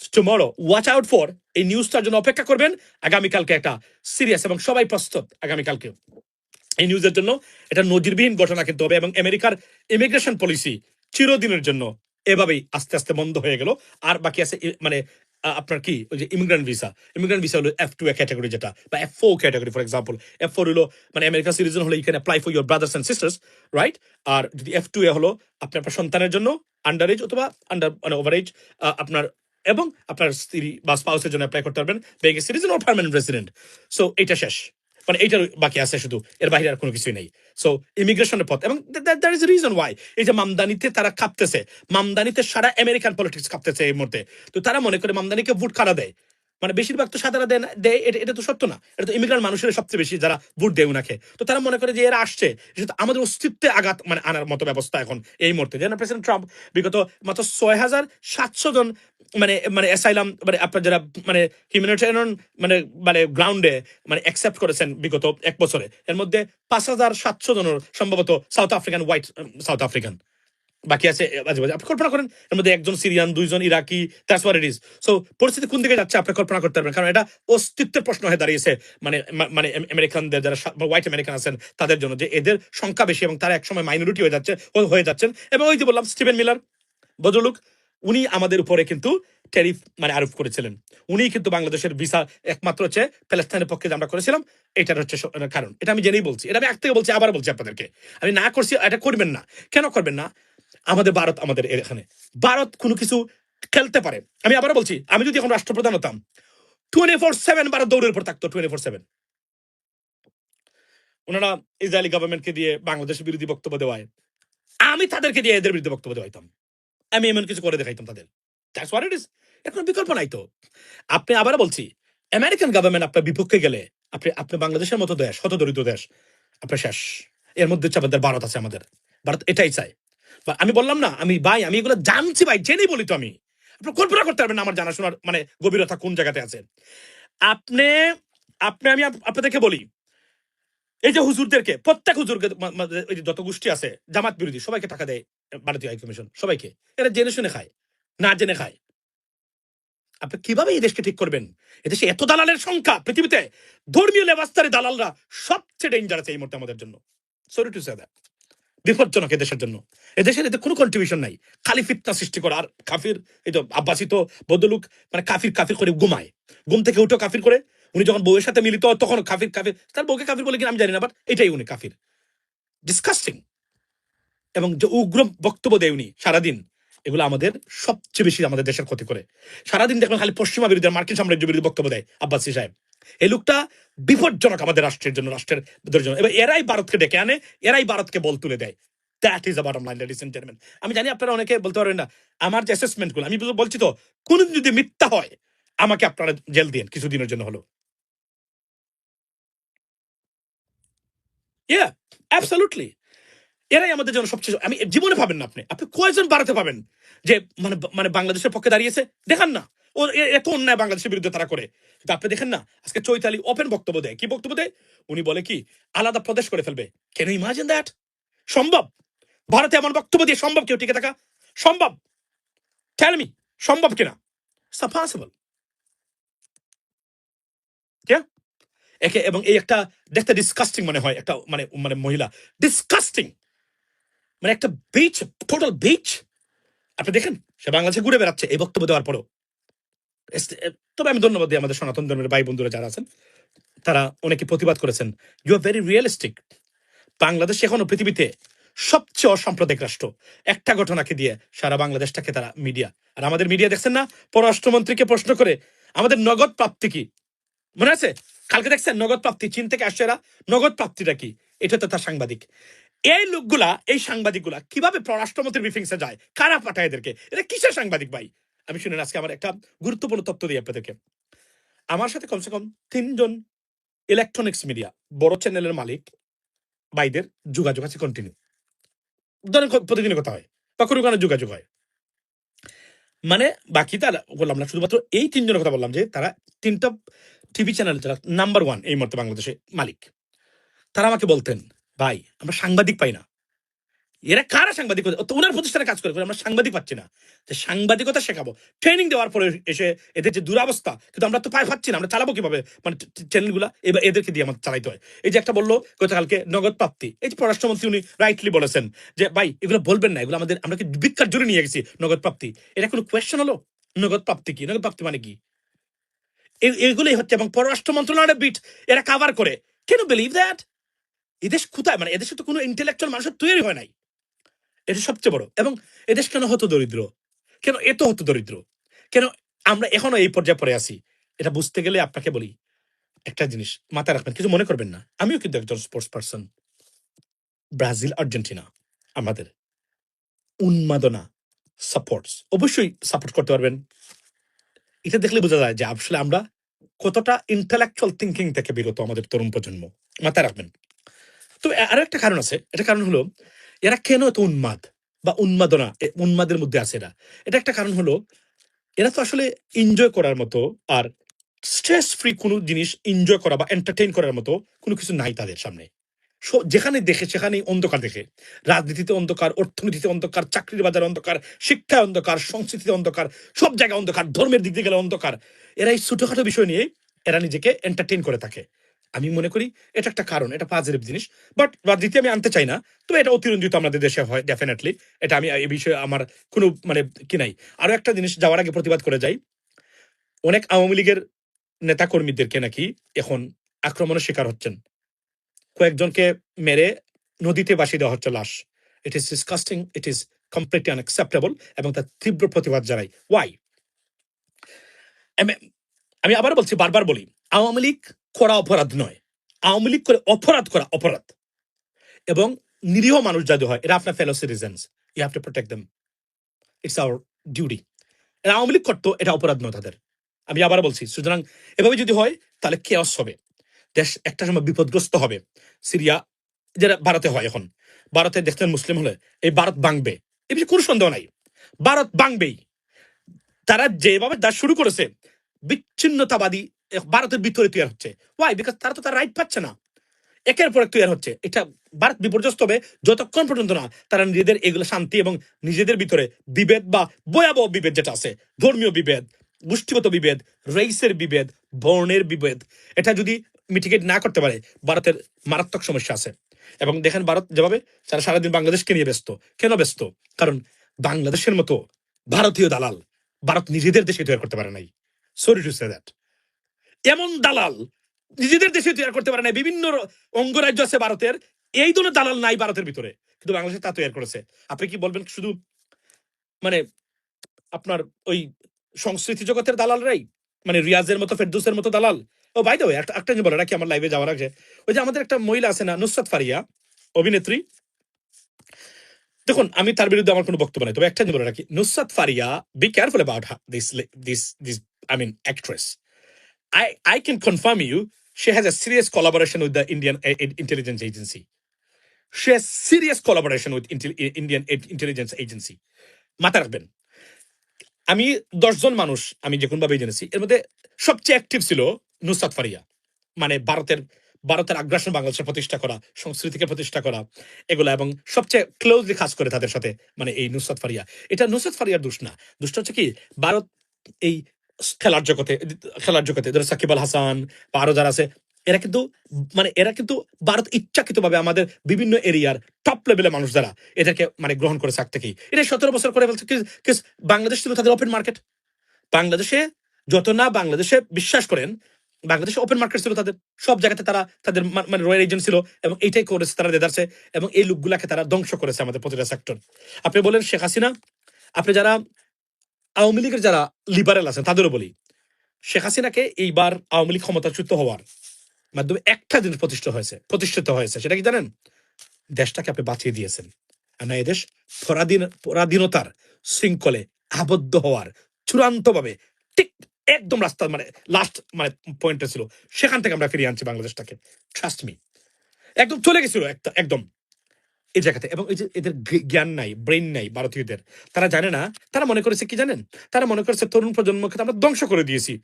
So tomorrow, watch out for এই নিউজটার জন্য অপেক্ষা করবেন। আগামীকালকে একটা serious, এবং সবাই প্রস্তুত আগামীকালকে এই নিউজের জন্য। এটা নজিরবিহীন ঘটনা কিন্তু হবে, এবং আমেরিকার ইমিগ্রেশন পলিসি চিরদিনের জন্য এভাবেই আস্তে আস্তে বন্ধ হয়ে গেল। আর বাকি আছে মানে আপনার কি ওই যে ইমিগ্রেন্ট ভিসা হলো F2 ক্যাটাগরি, যেটা বা F4 category. For example F4 হলো মানে আমেরিকান সিটিজেন হলে you can apply for your brothers and sisters, right? আর যদি F2 হলো আপনি আপনার সন্তানের জন্য, আন্ডার এজ অথবা মানে ওভার এজ, আপনার এবং আপনার স্ত্রী বা স্পাউসের জন্য অ্যাপ্লাই করতে পারবেন, being a citizen or permanent resident. So এটা শেষ, মানে এইটার বাকি আছে শুধু, এর বাইরে আর কোনো কিছুই নেই। সো ইমিগ্রেশনের পথ, এবং দ্যাট ইজ রিজন ওয়াই এই যে মামদানিতে তারা কাঁপতেছে, মামদানিতে সারা আমেরিকান পলিটিক্স কাঁপতেছে এই মুহূর্তে। তো তারা মনে করে মামদানিকে ভোট কারা দেয়, মানে বেশিরভাগ তো সাদারা দেয়, এটা তো সত্য না, এটা তো ইমিগ্রেন্ট মানুষের সবচেয়ে বেশি যারা ভোট দেয় উনাকে। তো তারা মনে করে যে এরা আসছে, যেটা আমাদের অস্তিত্বে আঘাত মানে আনার মতো ব্যবস্থা এখন এই মুহূর্তে। যেন প্রেসিডেন্ট ট্রাম্প বিগত মাত্র 6,700 জন মানে মানে অ্যাসাইলাম, মানে আপনার যারা মানে হিউম্যানিটেরিয়ান মানে মানে গ্রাউন্ডে মানে অ্যাকসেপ্ট করেছেন বিগত 1 বছরে, এর মধ্যে 5,700 জনের সম্ভবত South African, white South African. বাকি আছে আপনি কল্পনা করেন, এর মধ্যে 1 জন সিরিয়ান, 2 জন Iraqi. That's what it is. So পরিস্থিতি কোন দিকে যাচ্ছে আপনি কল্পনা করতে পারবেন, কারণ এটা অস্তিত্বের প্রশ্ন হয়ে দাঁড়িয়েছে মানে মানে আমেরিকানদের, যারা হোয়াইট আমেরিকান আছেন তাদের জন্য, যে এদের সংখ্যা বেশি এবং তারা একসময় মাইনরিটি হয়ে যাচ্ছেন। এবং ওই যে বললাম স্টিভেন মিলার ভদ্রলোক, উনি আমাদের উপরে কিন্তু ট্যারিফ মানে আরোপ করেছিলেন। উনি কিন্তু বাংলাদেশের ভিসা একমাত্র হচ্ছে প্যালেস্তাইনের পক্ষে যে আমরা করেছিলাম, এটার হচ্ছে কারণ। এটা আমি জেনেই বলছি, এটা আমি এক থেকে বলছি, আবার বলছি আপনাদেরকে, আমি না করছি, এটা করবেন না। কেন করবেন না? আমাদের ভারত, আমাদের এখানে ভারত কোনো কিছু খেলতে পারে। আমি আবার বলছি, আমি যদি এখন রাষ্ট্রপ্রধান হতাম, 24/7 ভারত দৌড়ের উপর থাকতো, 24/7। ওনারা ইসরায়েলি গভর্নমেন্টকে দিয়ে বাংলাদেশের বিরোধী বক্তব্য দেওয়ায়, আমি তাদেরকে দিয়ে এদের বিরুদ্ধে বক্তব্য দেওয়াইতাম, আমি এমন কিছু করে দেখাইতাম তাদের। That's what it is. এর কোনো বিকল্প নাই তো। আপনি আবার বলছি, আমেরিকান গভর্নমেন্ট আপনার বিপক্ষে গেলে, আপনি আপনি বাংলাদেশের মতো দেশ, হত দরিদ্র দেশ, আপনার শেষ। এর মধ্যে হচ্ছে আমাদের ভারত আছে, আমাদের ভারত এটাই চায়। আমি বললাম না, আমি ভাই, আমি এগুলো জানছি ভাই, জেনেই বলি তো আমি। আপনি কল্পনা করতে পারবেন না আমার জানাশোনার মানে গভীরতা কোন জায়গাতে আছে। আপনি আপনি আমি আপনাদেরকে বলি, এই যে হুজুরদেরকে, প্রত্যেক হুজুরকে ওই যে যত গোষ্ঠী আছে জামাত বিরোধী, সবাইকে টাকা দেয় ভারতীয় হাই কমিশন, সবাইকে। এরা জেনে শুনে খায়, না জেনে খায়। আপনি কিভাবে এই দেশকে ঠিক করবেন? এদেশে এত দালালের সংখ্যা পৃথিবীতে, ধর্মীয় লেবাস্তারি দালালরা সবচেয়ে ডেঞ্জারাস এই মুহূর্তে আমাদের জন্য। Sorry to say that. বিপজ্জনক এদেশের জন্য। এদেশের এতে কোনো কন্ট্রিবিউশন নাই, খালি ফিতনা সৃষ্টি করা। আর কাফির, এই তো আব্বাসী তো বদলুক, মানে কাফির কাফির করে ঘুমায়, ঘুম থেকে উঠে কাফির করে। উনি যখন বউয়ের সাথে মিলিত হয় তখন কাফির কাফির, তার বউকে কাফির বলে কিনা আমি জানি না, বাট এটাই উনি কাফির। ডিসকাস্টিং। এবং যে উগ্র বক্তব্য দেয় উনি সারাদিন, এগুলো আমাদের সবচেয়ে বেশি আমাদের দেশের ক্ষতি করে। সারাদিন দেখবেন খালি পশ্চিমা বিরোধী, মার্কিন সাম্রাজ্য বিরোধী বক্তব্য দেয় আব্বাসী সাহেব। এই লোকটা বিপজ্জনক আমাদের রাষ্ট্রের জন্য, রাষ্ট্রের জন্য। এবার এরাই ভারতকে ডেকে আনে, এরাই ভারতকে বল তুলে দেয়। That is the bottom line, ladies and gentleman. আমি জানি আপনারা অনেকে বলতে পারবেন না, আমার যে অ্যাসেসমেন্ট গুলো আমি বলছি, তো কোনদিন যদি মিথ্যা হয়, আমাকে আপনারা জেল দিন কিছুদিনের জন্য হলো। ইয়া, অ্যাবসলিউটলি। এরাই আমাদের জন্য সবচেয়ে, আমি জীবনে পাবেন না, আপনি আপনি কয়জন বাড়াতে পাবেন যে মানে মানে বাংলাদেশের পক্ষে দাঁড়িয়েছে, দেখান না। ও এত অন্যায় বাংলাদেশের বিরুদ্ধে তারা করে, কিন্তু আপনি দেখেন না, আজকে চৈতালি ওপেন বক্তব্য দেয়। কি বক্তব্য দেয়? উনি বলে কি আলাদা প্রদেশ করে ফেলবে। Can you imagine that? সম্ভব? ভারতে এমন বক্তব্য দিয়ে সম্ভব কেউ টিকে থাকা? সম্ভব? টেল মি সম্ভব কিনা? It's not possible. একে এবং এই একটা দেখতে ডিসকাস্টিং মনে হয় একটা মানে মানে মহিলা ডিসকাস্টিং মানে একটা বিচ টোটাল বিচ। আপনি দেখেন সে বাংলাদেশে ঘুরে বেড়াচ্ছে এই বক্তব্য দেওয়ার পরও। তবে আমি ধন্যবাদ দিই আমাদের সনাতন ধর্মের ভাই বন্ধুরা যারা আছেন, তারা অনেকে প্রতিবাদ করেছেন। You are very realistic. Bangladesh এখনো পৃথিবীতে সবচেয়ে অসাম্প্রদায়িক রাষ্ট্র। একটা ঘটনাকে দিয়ে সারা বাংলাদেশটাকে তারা মিডিয়া, আর আমাদের মিডিয়া দেখছেন না, পররাষ্ট্রমন্ত্রীকে প্রশ্ন করে আমাদের নগদ প্রাপ্তি কি মনে আছে? কালকে দেখছেন নগদ প্রাপ্তি চীন থেকে আসছে এরা, নগদ প্রাপ্তিটা কি? এটা তো তার সাংবাদিক। এই লোকগুলা এই সাংবাদিকগুলা কিভাবে পররাষ্ট্রমন্ত্রীর ব্রিফিংসে যায়, কারা পাঠায় এদেরকে? এটা কিসের সাংবাদিক ভাই? আমি শুনেন আজকে আমার একটা গুরুত্বপূর্ণ তথ্য দিই আপনাদেরকে। আমার সাথে কমসে কম 3জন ইলেকট্রনিক্স মিডিয়া বড় চ্যানেলের মালিক ভাইদের যোগাযোগ আছে কন্টিনিউ। ধরেন প্রতিদিনের কথা হয় বা কোনো কারণে যোগাযোগ হয়। মানে বাকি তারা বললাম না, শুধুমাত্র এই 3জনের কথা বললাম যে তারা 3টা টিভি চ্যানেল যারা নাম্বার 1 এই মুহূর্তে বাংলাদেশে মালিক। তারা আমাকে বলতেন, ভাই আমরা সাংবাদিক পাই না। এরা কারা সাংবাদিক? ওনার প্রতিষ্ঠানে কাজ করে আমরা সাংবাদিক পাচ্ছি না। সাংবাদিকতা শেখাবো, ট্রেনিং দেওয়ার পরে এসে এদের যে দুরাবস্থা, কিন্তু আমরা তো পাচ্ছি না, আমরা চালাবো কিভাবে? মানে চ্যানেলগুলা এবার এদেরকে দিয়ে আমাদের চালাইতে হয়। এই যে একটা বললো গতকালকে নগদ প্রাপ্তি, এই যে পররাষ্ট্রমন্ত্রী উনি রাইটলি বলেছেন যে ভাই এগুলো বলবেন না, এগুলো আমাদের আমরা কি ভিক্ষার জন্য নিয়ে গেছি নগদ প্রাপ্তি। এটা কোনো কোয়েশ্চেন হলো? নগদ প্রাপ্তি কি? নগদ প্রাপ্তি মানে কি? এগুলোই হচ্ছে, এবং পররাষ্ট্র মন্ত্রণালয়ের বিট এরা কাভার করে। কেন বিলিভ দ্যাট? এদেশ কোথায়? মানে এদেশে তো কোনো ইন্টেলেকচুয়াল মানুষের তৈরি হয় নাই। এটা সবচেয়ে বড়। এবং এদেশ কেন হতো দরিদ্র? কেন এত হতো দরিদ্র? কেন আমরা এখনো এই পর্যায়ে পড়ে আছি? এটা বুঝতে গেলে আপনাকে বলি একটা জিনিস মাথায় রাখবেন, কিছু মনে করবেন না, আমিও কিন্তু একজন স্পোর্টস পার্সন। ব্রাজিল আর্জেন্টিনা আমাদের উন্মাদনা সাপোর্টস, অবশ্যই সাপোর্ট করতে পারবেন। এটা দেখলে বোঝা যায় যে আসলে আমরা কতটা ইন্টেলেকচুয়াল থিঙ্কিং থেকে বিরত আমাদের তরুণ প্রজন্ম। মাথায় রাখবেন। তো আরো একটা কারণ আছে। এটা কারণ হলো এরা কেন এত উন্মাদ বা উন্মাদনা উন্মাদের মধ্যে আছে এরা। এটা একটা কারণ হলো এরা তো আসলে এনজয় করার মতো আর স্ট্রেস ফ্রি কোনো জিনিস এনজয় করা বা এন্টারটেইন করার মতো কোনো কিছু নাই তাদের সামনে। যেখানে দেখে সেখানেই অন্ধকার দেখে। রাজনীতিতে অন্ধকার, অর্থনীতিতে অন্ধকার, চাকরির বাজারে অন্ধকার, শিক্ষায় অন্ধকার, সংস্কৃতিতে অন্ধকার, সব জায়গায় অন্ধকার, ধর্মের দিক দিয়ে গেলে অন্ধকার। এরা এই ছোটখাটো বিষয় নিয়ে এরা নিজেকে এন্টারটেইন করে থাকে। আমি মনে করি এটা একটা কারণ, এটা পজিটিভ জিনিস। বাট রাজনীতি আমি আনতে চাই না, তো এটা অতিরঞ্জিত আমাদের দেশে হয় ডেফিনেটলি। এটা আমি এই বিষয়ে আমার কোনো মানে কি নাই। আরো একটা জিনিস যাওয়ার আগে প্রতিবাদ করে যাই, অনেক আওয়ামী লীগের নেতা কর্মীদেরকে নাকি এখন আক্রমণের শিকার হচ্ছেন। কয়েকজনকে মেরে নদীতে ভাসিয়ে দেওয়া হচ্ছে লাশ। It is disgusting, it is completely unacceptable, এবং তার তীব্র প্রতিবাদ জানাই। ওয়াই? আমি আবার বলছি, বারবার বলি, আওয়ামী লীগ করা অপরাধ নয়। আওয়ামী লীগ করে অপরাধ করা অপরাধ। এবং নিরীহ মানুষ যাদের হয় এরা আপনার fellow citizens, you have to protect them. It's our duty. এরা আওয়ামী লীগ করতো, এটা অপরাধ নয় তাদের। আমি আবার বলছি, সুতরাং এভাবে যদি হয় তাহলে কেয়াস হবে, দেশ একটা সময় বিপদগ্রস্ত হবে। সিরিয়া যেটা ভারতে হয় এখন, ভারতে দেখতেন মুসলিম হলে এই ভারত ভাঙবে, এ বিষয়ে কোনো সন্দেহ নাই। ভারত ভাঙবেই। তারা যেভাবে দাস শুরু করেছে, বিচ্ছিন্নতাবাদী ভারতের ভিতরে তৈরি হচ্ছে। ওয়াই? বিকজ তারা তো তার রাইট পাচ্ছে না। একের পর এক তৈরি হচ্ছে। এটা ভারত বিপর্যস্ত হবে যতক্ষণ পর্যন্ত না তারা নিজেদের এগুলো শান্তি এবং নিজেদের ভিতরে বিভেদ বা ভয়াবহ বিভেদ যেটা আছে, ধর্মীয় বিভেদ, গোষ্ঠীগত বিভেদ, রেইসের বিভেদ, বর্ণের বিভেদ, এটা যদি মিটিগেট না করতে পারে, ভারতের মারাত্মক সমস্যা আছে। এবং দেখেন ভারত যেভাবে তারা সারাদিন বাংলাদেশকে নিয়ে ব্যস্ত। কেন ব্যস্ত? কারণ বাংলাদেশের মতো ভারতীয় দালাল ভারত নিজেদের দেশে তৈরি করতে পারে নাই। Sorry to say that. এমন দালাল নিজেদের দেশে তৈরি করতে পারে না। বিভিন্ন অঙ্গরাজ্য আছে ভারতের, এই ধরনের দালাল নাই ভারতের ভিতরে, কিন্তু বাংলাদেশে তা তৈরি করেছে। আপনি কি বলবেন শুধু মানে আপনার ওই সংস্কৃতি জগতের দালালরাই, মানে রিয়াজের মতো, ফেরদৌসের মতো দালাল? ও ভাই দা একটা জিনিস বলে রাখি আমার লাইভে যাওয়ার আগে, ওই যে আমাদের একটা মহিলা আছে না, নুসরাত ফারিয়া, অভিনেত্রী। দেখুন আমি তার বিরুদ্ধে আমার কোনো বক্তব্য নাই, তবে একটা জিনিস বলে রাখি, Nusrat Faria, be careful about this I mean actress. I can confirm you, she has a serious collaboration with the Indian intelligence agency. She has serious collaboration with Indian intelligence agency. মাথা রাখবেন। আমি 10জন মানুষ আমি যে কোনোভাবেই জেনেছি, এর মধ্যে সবচেয়ে অ্যাক্টিভ ছিল নুসরাত ফারিয়া। মানে ভারতের ভারতের আগ্রাসন বাংলাদেশে প্রতিষ্ঠা করা, সংস্কৃতিকে প্রতিষ্ঠা করা, এগুলা, এবং সবচেয়ে ক্লোজলি কাজ করে তাদের সাথে, মানে এই নুসরাত ফারিয়া। এটা নুসরাত ফারিয়ার দোষ না, দোষটা হচ্ছে কি ভারত এই খেলার জগতে ধরো সাকিব আল হাসান বা আরো যারা আছে, এরা কিন্তু এরা কিন্তু ভারত ইচ্ছাকৃতভাবে আমাদের বিভিন্ন এরিয়ার টপ লেভেলের মানুষ যারা এদেরকে গ্রহণ করেছে আগ থেকেই। এটা 17 বছর করে ফেলছে। বাংলাদেশ ছিল তাদের ওপেন মার্কেট। বাংলাদেশে যত না বাংলাদেশে বিশ্বাস করেন, বাংলাদেশে ওপেন মার্কেট ছিল তাদের। সব জায়গাতে তারা তাদের রয়্যাল এজেন্ট ছিল, এবং এইটাই করেছে তারা দেদারছে, এবং এই লোকগুলাকে তারা ধ্বংস করেছে আমাদের প্রতিটা সেক্টর। আপনি বলেন শেখ হাসিনা, আপনি যারা আওয়ামী লীগের যারা লিবারেল আছেন তাদেরও বলি, শেখ হাসিনাকে এইবার আওয়ামী লীগ ক্ষমতাচ্যুত হওয়ার মাধ্যমে একটা জিনিস প্রতিষ্ঠিত হয়েছে, সেটা কি জানেন? দেশটাকে আপনি বাঁচিয়ে দিয়েছেন। আর না, এদেশ পরাধীনতার শৃঙ্খলে আবদ্ধ হওয়ার চূড়ান্ত ভাবে ঠিক একদম রাস্তা লাস্ট পয়েন্টে ছিল, সেখান থেকে আমরা ফিরিয়ে আনছি বাংলাদেশটাকে। ট্রাস্ট মি, একদম চলে গেছিল একদম এই জায়গাতে। এবং এই যে এদের জ্ঞান নাই, ব্রেন নাই ভারতীয়দের, তারা জানে না। তারা মনে করেছে কি জানেন? তারা মনে করেছে তরুণ প্রজন্মকে আমরা ধ্বংস করে দিয়েছি।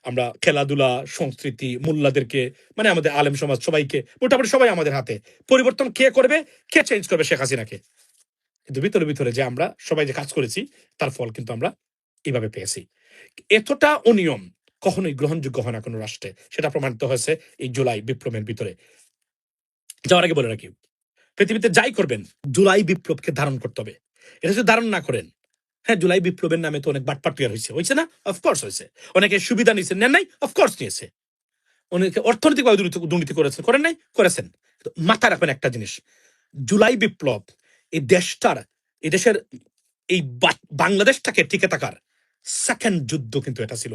আমরা খেলাধুলা, সংস্কৃতি, মোল্লাদেরকে, আমাদের আলেম সমাজ সবাইকে, মোটামুটি সবাই আমাদের হাতে। পরিবর্তন কে করবে, কে চেঞ্জ করবে? শেখ হাসিনাকে। কিন্তু ভিতরে যে আমরা সবাই যে কাজ করেছি, তার ফল কিন্তু আমরা এইভাবে পেয়েছি। এতটা অনিয়ম কখনোই গ্রহণযোগ্য হয় না কোনো রাষ্ট্রে। সেটা প্রমাণিত হয়েছে এই জুলাই বিপ্লবের ভিতরে। যাওয়ার আগে বলে রাখি, পৃথিবীতে যাই করবেন, জুলাই বিপ্লবকে ধারণ করতে হবে। এটা যদি ধারণ না করেন, হ্যাঁ, জুলাই বিপ্লবের নামে তো অনেক বাটপাট তৈরি হয়েছে না? অফকোর্স হয়েছে। অনেকে সুবিধা নিয়েছেন, নেন নাই? অফকোর্স নিয়েছে। অনেকে অর্থনৈতিকভাবে দুর্নীতি করেছেন, করেন নাই? করেছেন। মাথায় রাখবেন একটা জিনিস, জুলাই বিপ্লব এই দেশের এই বাংলাদেশটাকে টিকে থাকার সেকেন্ড যুদ্ধ কিন্তু এটা ছিল।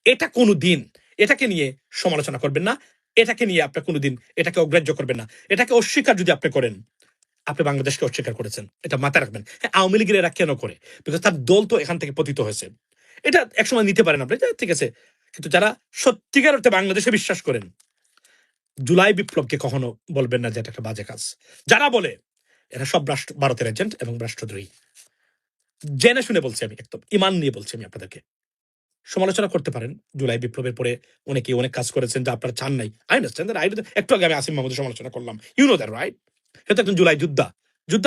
এটা কোনো দিন এটাকে নিয়ে সমালোচনা করবেন না, এটাকে নিয়ে আপনি কোনোদিন এটাকে অগ্রাহ্য করবেন না। এটাকে অস্বীকার যদি আপনি করেন, আপনি বাংলাদেশকে অস্বীকার করেছেন। এটা মাথায় রাখবেন। হ্যাঁ, আওয়ামী লীগের এরা কেন করে? বিকজ তার দল তো এখান থেকে পতিত হয়েছে। এটা একসময় নিতে পারেন আপনি, ঠিক আছে, কিন্তু যারা সত্যিকার অর্থে বাংলাদেশে বিশ্বাস করেন, জুলাই বিপ্লবকে কখনো বলবেন না যে এটা একটা বাজে কাজ। যারা বলে, এরা সব ভারতের এজেন্ট এবং রাষ্ট্রদ্রোহী। জেনে শুনে বলছি, আমি একদম ইমান নিয়ে বলছি। আমি আপনাদেরকে সমালোচনা করতে পারেন, জুলাই বিপ্লবের পরে অনেকে অনেক কাজ করেছেন যা আপনারা চান নাই। I understand that. একটু আগে আমি আসিম মাহমুদের সমালোচনা করলাম, ইউ নো দ্যাট, রাইট? এটা একজন জুলাই যুদ্ধা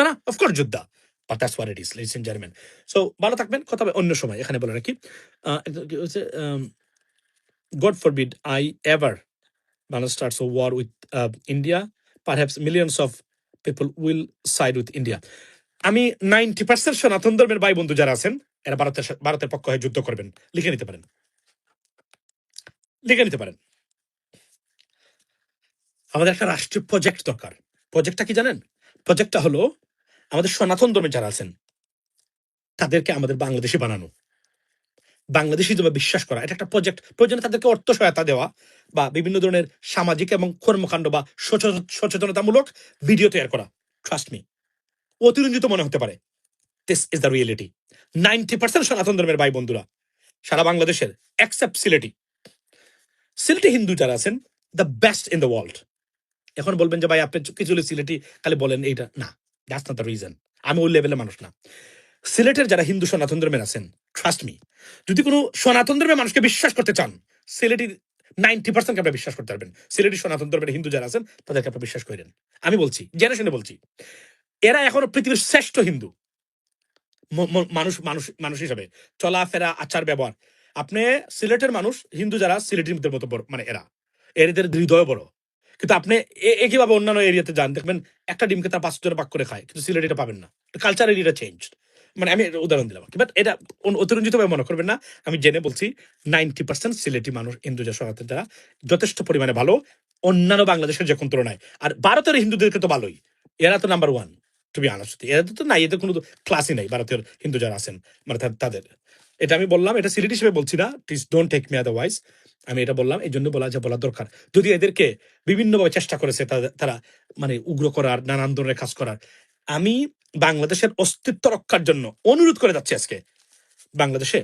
না? অফকোর্স যুদ্ধা, but that's what it is, ladies and gentleman. So ভালো থাকবেন, কথা হবে অন্য সময়। এখানে বলে রাখি, God forbid I ever Bangladesh starts a war with India, perhaps millions of people will side with India. আমি 90% সনাতন ধর্মের ভাই বন্ধু যারা আছেন, এরা ভারতের পক্ষ হয়ে যুদ্ধ করবেন। লিখে নিতে পারেন। আমাদের একটা রাষ্ট্রীয় প্রজেক্ট দরকার। প্রজেক্টটা কি জানেন? প্রজেক্টটা হলো আমাদের সনাতন ধর্মের যারা আছেন তাদেরকে আমাদের বাংলাদেশি বানানো, বাংলাদেশি হিসেবে বিশ্বাস করা। এটা একটা প্রজেক্ট। প্রয়োজনে তাদেরকে অর্থ সহায়তা দেওয়া, বা বিভিন্ন ধরনের সামাজিক এবং কর্মকাণ্ড বা সচেতনতামূলক ভিডিও তৈরি করা। ট্রাস্ট মি, অতিরঞ্জিত মনে হতে পারে, দিস ইজ দ্য রিয়েলিটি। 90% সনাতন ধর্মের ভাই বন্ধুরা সারা বাংলাদেশের, এক্সেপ্ট সিলেটি হিন্দু যারা আছেন, the best in the world. এখন বলবেন যে ভাই আপনি কিছু সিলেটি খালি বলেন, এইটা না, দ্যাটস নট দ্য রিজন। আমি ওই লেভেলের মানুষ না। সিলেটের যারা হিন্দু সনাতন ধর্মের আছেন, ট্রাস্ট মি, যদি কোনো সনাতন ধর্মের মানুষকে বিশ্বাস করতে চান, সিলেটির 90% আপনি বিশ্বাস করতে পারবেন। সিলেটি সনাতন ধর্মের হিন্দু যারা আছেন তাদেরকে আপনি বিশ্বাস করেন। আমি বলছি, জেনে শুনে বলছি, এরা এখনো পৃথিবীর শ্রেষ্ঠ হিন্দু মানুষ হিসাবে, চলাফেরা, আচার ব্যবহার। আপনি সিলেটের মানুষ, হিন্দু যারা সিলেটের মতো বড়, এদের হৃদয় বড়। কিন্তু আপনি একইভাবে অন্যান্য এরিয়াতে যান, দেখবেন একটা ডিমকে তার 5 জন ভাগ করে খায়, কিন্তু সিলেট এটা পাবেন না। কালচার এরিয়াটা চেঞ্জ। আমি উদাহরণ দিলাম, বাট এটা অতিরঞ্জিত ভাবে মনে করবেন না। আমি জেনে বলছি, 90% সিলেটি মানুষ, হিন্দু যা সনাতন যারা, যথেষ্ট পরিমাণে ভালো, অন্যান্য বাংলাদেশের যে কোন তুলনায়। আর ভারতের হিন্দুদেরকে তো ভালোই, এরা তো নাম্বার 1, টু বি অনেস্ট। এরা তো নাই, এদের কোনো ক্লাসই নাই ভারতীয় হিন্দু যারা আছেন, তাদের। এটা আমি বললাম, এটা সিলেট হিসেবে বলছি না, please don't take me otherwise. আমি এটা বললাম এই জন্য বলা দরকার। যদি এদেরকে বিভিন্নভাবে চেষ্টা করেছে তারা উগ্র করার, নানান ধরনের কাজ করার, আমি বাংলাদেশের অস্তিত্ব রক্ষার জন্য অনুরোধ করে যাচ্ছি আজকে। বাংলাদেশে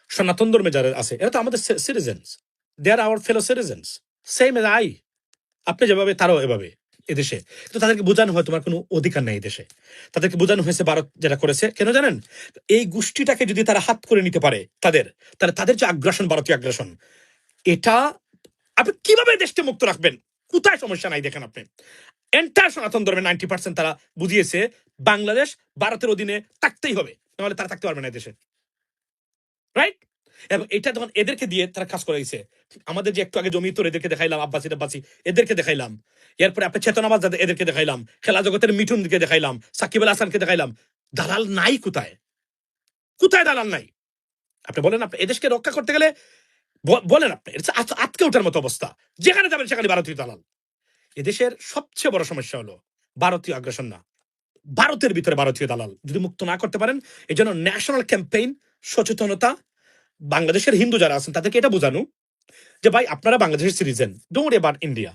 সনাতন ধর্মে যারা আছে, এরা তো আমাদের citizens, they are our fellow citizens, same as I. আপনি যেভাবে, তারাও এভাবে এদেশে। কিন্তু তাদেরকে বোঝানো হয় তোমার কোনো অধিকার নেই দেশে। তাদেরকে বোঝানো হয়েছে ভারত যেটা করেছে, কেন জানেন? এই গোষ্ঠীটাকে যদি তারা হাত করে নিতে পারে তাহলে তাদের যে আগ্রাসন, ভারতীয় আগ্রাসন, এটা আপনি কিভাবে দেশকে মুক্ত রাখবেন? কোথায় সমস্যা নাই দেখেন আপনি। এন্টার সনাতন ধর্মের 90% তারা বুঝিয়েছে বাংলাদেশ ভারতের অধীনে থাকতেই হবে, নাহলে তারা থাকতে পারবে না দেশে, রাইট? এবং এটা যখন এদেরকে দিয়ে তারা কাজ করাইছে, আমাদের যে একটু আগে জমি তোর এদেরকে দেখাইলাম, আব্বাসি টাব্বাসি এদেরকে দেখাইলাম, এরপরে আপনি চেতনাবাদ এদেরকে দেখাইলাম, খেলা জগতের মিঠুনকে দেখাইলাম, সাকিব আল হাসানকে দেখাইলাম, দালাল নাই কোথায়? কোথায় দালাল নাই? আপনি বলেন, আপনি এদেশকে রক্ষা করতে গেলে বলেন আপনি, আটকে ওঠার মতো অবস্থা, যেখানে যাবেন সেখানে ভারতীয় দালাল। এদেশের সবচেয়ে বড় সমস্যা হলো ভারতীয় আগ্রাসন না, ভারতের ভিতরে ভারতীয় দালাল যদি মুক্ত না করতে পারেন, এই জন্য ন্যাশনাল ক্যাম্পেইন, সচেতনতা, বাংলাদেশের হিন্দু যারা আছেন তাদেরকে এটা বোঝানো যে ভাই আপনারা বাংলাদেশের citizen, don't worry about India,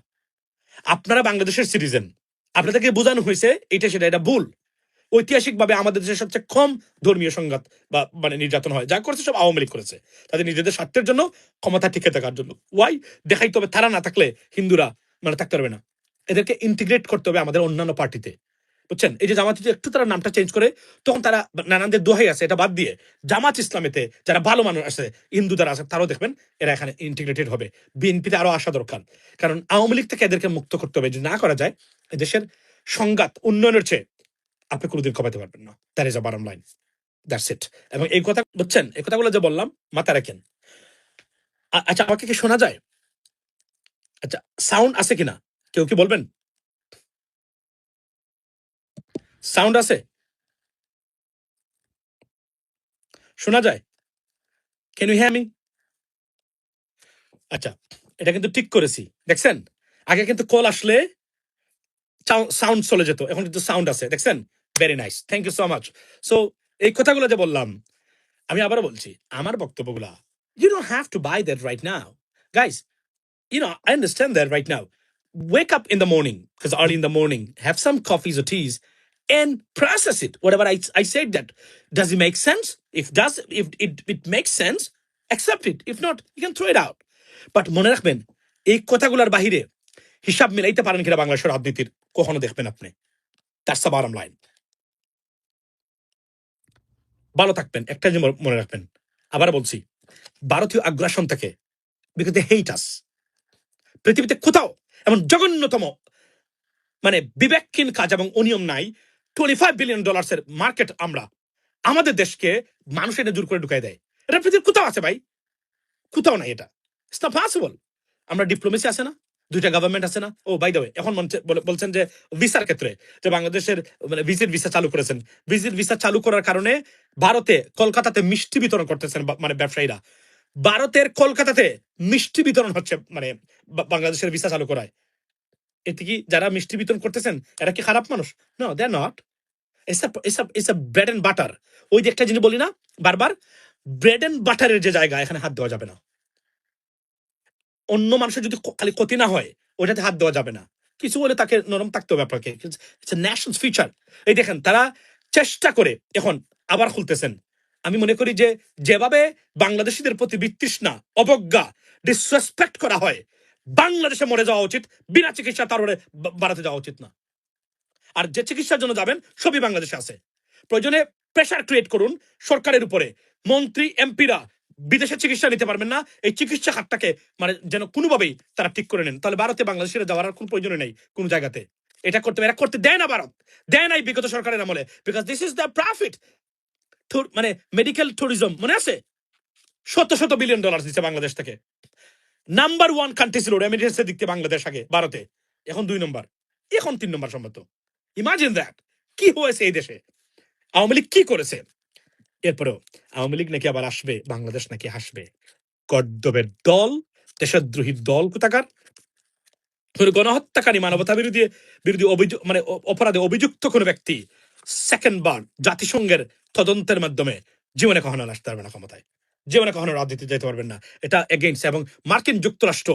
আপনারা বাংলাদেশের সিটিজেন। আপনাদেরকে বোঝানো হয়েছে এটা সেটা, এটা ভুল। ঐতিহাসিকভাবে আমাদের দেশে সবচেয়ে কম ধর্মীয় সংঘাত বা মানে নির্যাতন হয়, যা করেছে সব আওয়ামী লীগ করেছে, তাদের নিজেদের স্বার্থের জন্য, ক্ষমতা টিকে থাকার জন্য। ওয়াই? দেখাইতে হবে তারা না থাকলে হিন্দুরা মানে থাকতে পারবে না। এদেরকে ইন্টিগ্রেট করতে হবে আমাদের অন্যান্য পার্টিতে, বুঝছেন? এই যে জামাত একটু তারা নামটা চেঞ্জ করে, তখন তারা নানানদের দোহাই আছে এটা বাদ দিয়ে জামাত ইসলামেতে যারা ভালো মানুষ আছে, হিন্দু যারা আছে, তারাও দেখবেন এরা এখানে ইন্টিগ্রেটেড হবে। বিএনপিতে আরো আসা দরকার, কারণ আওয়ামী লীগ থেকে এদেরকে মুক্ত করতে হবে। যদি না করা যায়, দেশের সংঘাত উন্নয়নের চেয়ে আপনি কোনোদিন কমাতে পারবেন না। That is a bottom line, that's it. এবং এই কথা বুঝছেন, এই কথাগুলো যে বললাম মাথা রাখেন। আচ্ছা, আমাকে কি শোনা যায়? আচ্ছা, সাউন্ড আছে কিনা কেউ কি বলবেন? সাউন্ড আছে? শোনা যায়? Can you hear me? আচ্ছা, এটা কিন্তু ঠিক করেছি, দেখছেন? আগে কিন্তু কল আসলে সাউন্ড চলে যেত, এখন কিন্তু সাউন্ড আছে, দেখছেন? Very nice, thank you so much. So এই কথাগুলো যে বললাম, আমি আবারও বলছি আমার বক্তব্যগুলা, you don't have to buy that right now, guys. I understand that right now. Wake up in the morning, because early in the morning, have some coffees or teas and process it. Whatever I said that. Does it make sense? If it makes sense, accept it. If not, you can throw it out. But মনে রাখবেন, এই কথাগুলোর বাহিরে হিসাব মিলাইতে পারেন কিনা বাংলাদেশের রাজনীতির কখনো দেখবেন আপনি। That's the bottom line. ভালো থাকবেন, একটা জিনিস মনে রাখবেন, আবার বলছি, ভারতীয় আগ্রাসন থেকে, because they hate us, পৃথিবীতে কোথাও এমন জঘন্যতম মানে বিবেকহীন কাজ এবং অনিয়ম নাই। $25 বিলিয়ন মার্কেট আমরা, আমাদের দেশকে মানুষ এটা জোর করে ঢুকাই দেয়। এটা পৃথিবীর কোথাও আছে ভাই? কোথাও নাই এটা। It's not possible. আমরা ডিপ্লোমেসি আছে না, দুইটা গভর্নমেন্ট আছে না। ও বাই দ্য ওয়ে, এখন বলছেন যে ভিসার ক্ষেত্রে যে বাংলাদেশের মানে ভিজিট ভিসা চালু করেছেন, ভিজিট ভিসা চালু করার কারণে ভারতে কলকাতাতে মিষ্টি বিতরণ করতেছেন মানে ব্যবসায়ীরা, ভারতের কলকাতাতে মিষ্টি বিতরণ হচ্ছে মানে বাংলাদেশের ভিসা চালু করায়। এতে কি যারা মিষ্টি বিতরণ করতেছেন এরা কি খারাপ মানুষ? No, they are not. It's a bread and butter. ওই যে একটা জিনিস বলি না বারবার, ব্রেড এন্ড বাটারের যে জায়গা, এখানে হাত দেওয়া যাবে না। অন্য মানুষের যদি খালি ক্ষতি না হয়, ওইটাতে হাত দেওয়া যাবে না। কিছু হলে তাকে নরম থাকতে হবে আপনাকে। It's a national feature. এই দেখেন, তারা চেষ্টা করে এখন আবার খুলতেছেন। আমি মনে করি যে যেভাবে বাংলাদেশিদের প্রতি বিতৃষ্ণা, অবজ্ঞা, ডিসরেসপেক্ট করা হয়, বাংলাদেশে মরে যাওয়া উচিত, বিনা চিকিৎসা তারপরে বাড়াতে যাওয়া উচিত না। আর যে চিকিৎসার জন্য যাবেন সবই বাংলাদেশে আছে। প্রয়োজনে প্রেশার ক্রিয়েট করুন সরকারের উপরে, মন্ত্রী এমপিরা বিদেশে চিকিৎসা নিতে পারবেন না, এই চিকিৎসা খাতটাকে মানে যেন কোনোভাবেই তারা ঠিক করে নেন। তাহলে ভারতে বাংলাদেশিরা যাওয়ার আর কোনো প্রয়োজন নেই কোন জায়গাতে। এটা করতে এরা করতে দেয় না, ভারত দেয় নাই বিগত সরকারের আমলে, because this is the profit. মানে মেডিকেল ট্যুরিজম মনে আছে, শত শত বিলিয়ন ডলার দিচ্ছে বাংলাদেশ থেকে। নাম্বার ওয়ান কান্ট্রি ছিল রেমিটেন্সের দিক থেকে বাংলাদেশ, আগে ভারতে, এখন 2 নম্বর, এখন 3 নম্বর সম্ভবত। ইমাজিন দ্যাট, কি হয়েছে এই দেশে, আওয়ামী লীগ কি করেছে। এরপরেও আওয়ামী লীগ নাকি আবার আসবে, বাংলাদেশ নাকি হাসবে। কর্দবের দল, দেশদ্রোহী দল কোথাকার। গণহত্যাকারী, মানবতা বিরোধী অভিযোগ মানে অপরাধে অভিযুক্ত কোন ব্যক্তি সেকেন্ড বার জাতিসংঘের তদন্তের মাধ্যমে জীবনে কখনো আসতে পারবে না ক্ষমতায়, জীবনে কখনো রাজনীতি যেতে পারবেন না। এটা এগেইনস্ট। এবং মার্কিন যুক্তরাষ্ট্র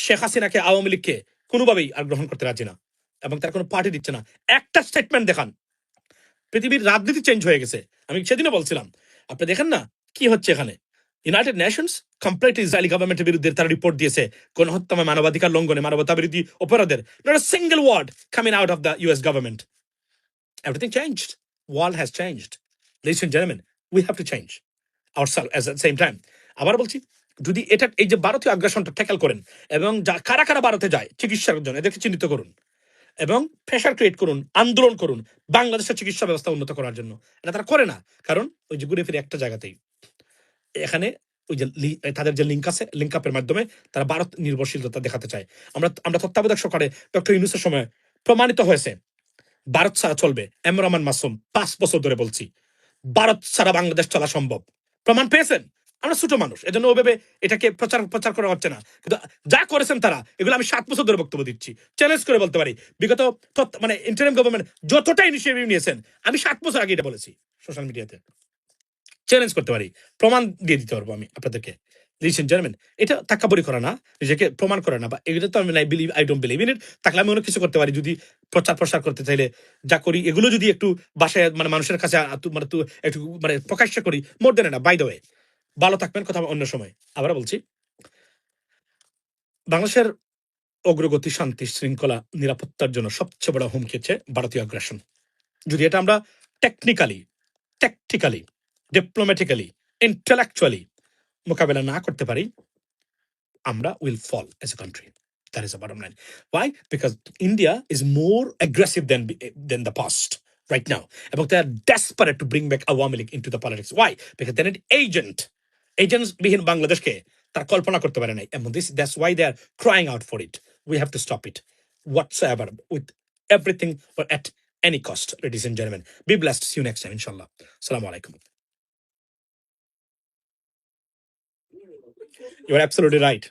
শেখ হাসিনাকে, আওয়ামী লীগকে কোনোভাবেই আর গ্রহণ করতে রাজি না, এবং তার কোনো পার্টি দিচ্ছে না। একটা স্টেটমেন্ট দেখান, পৃথিবীর রাজনীতি চেঞ্জ হয়ে গেছে। আমি সেদিনও বলছিলাম, আপনি দেখেন না কি হচ্ছে এখানে। ইউনাইটেড নেশনস কমপ্লিট ইসরায়েলি গভর্নমেন্টের বিরুদ্ধে তারা রিপোর্ট দিয়েছে, গণহত্যা, মানবাধিকার লঙ্ঘনে, মানবতা বিরোধী অপরাধের। Not a single word coming out of the US government. Everything changed, world has changed. Ladies and gentleman, we have to change ourself at the same time. আবার বলছি, যদি এটা এই যে ভারতীয় আগ্রাসনটা ট্যাকেল করেন এবং কারা কারা ভারতে যায় চিকিৎসার জন্য এদেরকে চিহ্নিত করুন এবং প্রেশার ক্রিয়েট করুন, আন্দোলন করুন বাংলাদেশের চিকিৎসা ব্যবস্থা উন্নত করার জন্য। এটা তারা করে না, কারণ ওই যে ঘুরে ফিরে একটা জায়গাতেই এখানে ওই যে তাদের যে লিঙ্ক আছে, লিঙ্ক আপের মাধ্যমে তারা ভারত নির্ভরশীলতা দেখাতে চায়। আমরা তত্ত্বাবধায়ক সরকারে ডক্টর ইউনূসের সময় প্রমাণিত হয়েছে ভারত ছাড়া চলবে। এম রহমান মাসুম 5 বছর ধরে বলছি ভারত ছাড়া বাংলাদেশ চলা সম্ভব, প্রমাণ পেয়েছেন। আমরা ছোট মানুষ, এজন্য ওভাবে এটাকে প্রচার প্রচার করা হচ্ছে না, কিন্তু যা করেছেন তারা, এগুলো আমি 7 বছর ধরে বক্তব্য দিচ্ছি, চ্যালেঞ্জ করে বলতে পারি। বিগত মানে ইন্টারিম গভর্নমেন্ট যতটা ইনিশিয়েটিভ নিয়েছেন, আমি 7 বছর আগে এটা বলেছি সোশ্যাল মিডিয়াতে, চ্যালেঞ্জ করতে পারি, প্রমাণ দিয়ে দিতে পারবো আমি আপনাদেরকে। লিসেন জেন্টলম্যান, এটা তাকাবরি করা না, নিজেকে প্রমাণ করে না, বা এগুলো তো আমি আই ডোন্ট বিলিভ ইন ইট। তাহলে আমি অনেক কিছু করতে পারি, যদি প্রচার প্রসার করতে চাইলে যা করি, এগুলো যদি একটু বাসায় মানে মানুষের কাছে একটু মানে প্রকাশ্য করি, মোর দেন না। বাই দ্য ওয়ে, ভালো থাকবেন, কথা অন্য সময় আবার বলছি। বাংলাদেশের অগ্রগতি, শান্তি, শৃঙ্খলা, নিরাপত্তার জন্য সবচেয়ে বড় হুমকি হচ্ছে ভারতীয় আগ্রাসন। যদি এটা আমরা টেকনিক্যালি, ট্যাকটিক্যালি, ডিপ্লোম্যাটিক্যালি, ইন্টেলেকচুয়ালি মোকাবেলা না করতে পারি, আমরা will fall as a country. That is the bottom line. Why? Because India is more aggressive than the past right now. And they are desperate to bring back Awami League into the politics. Why? Because they're an agents behind Bangladesh ke tar kalpana korte pare nai. And that's why they are crying out for it. We have to stop it whatsoever, with everything, or at any cost. Ladies and gentlemen, be blessed. See you next time, inshallah. Assalamu alaikum. You're absolutely right.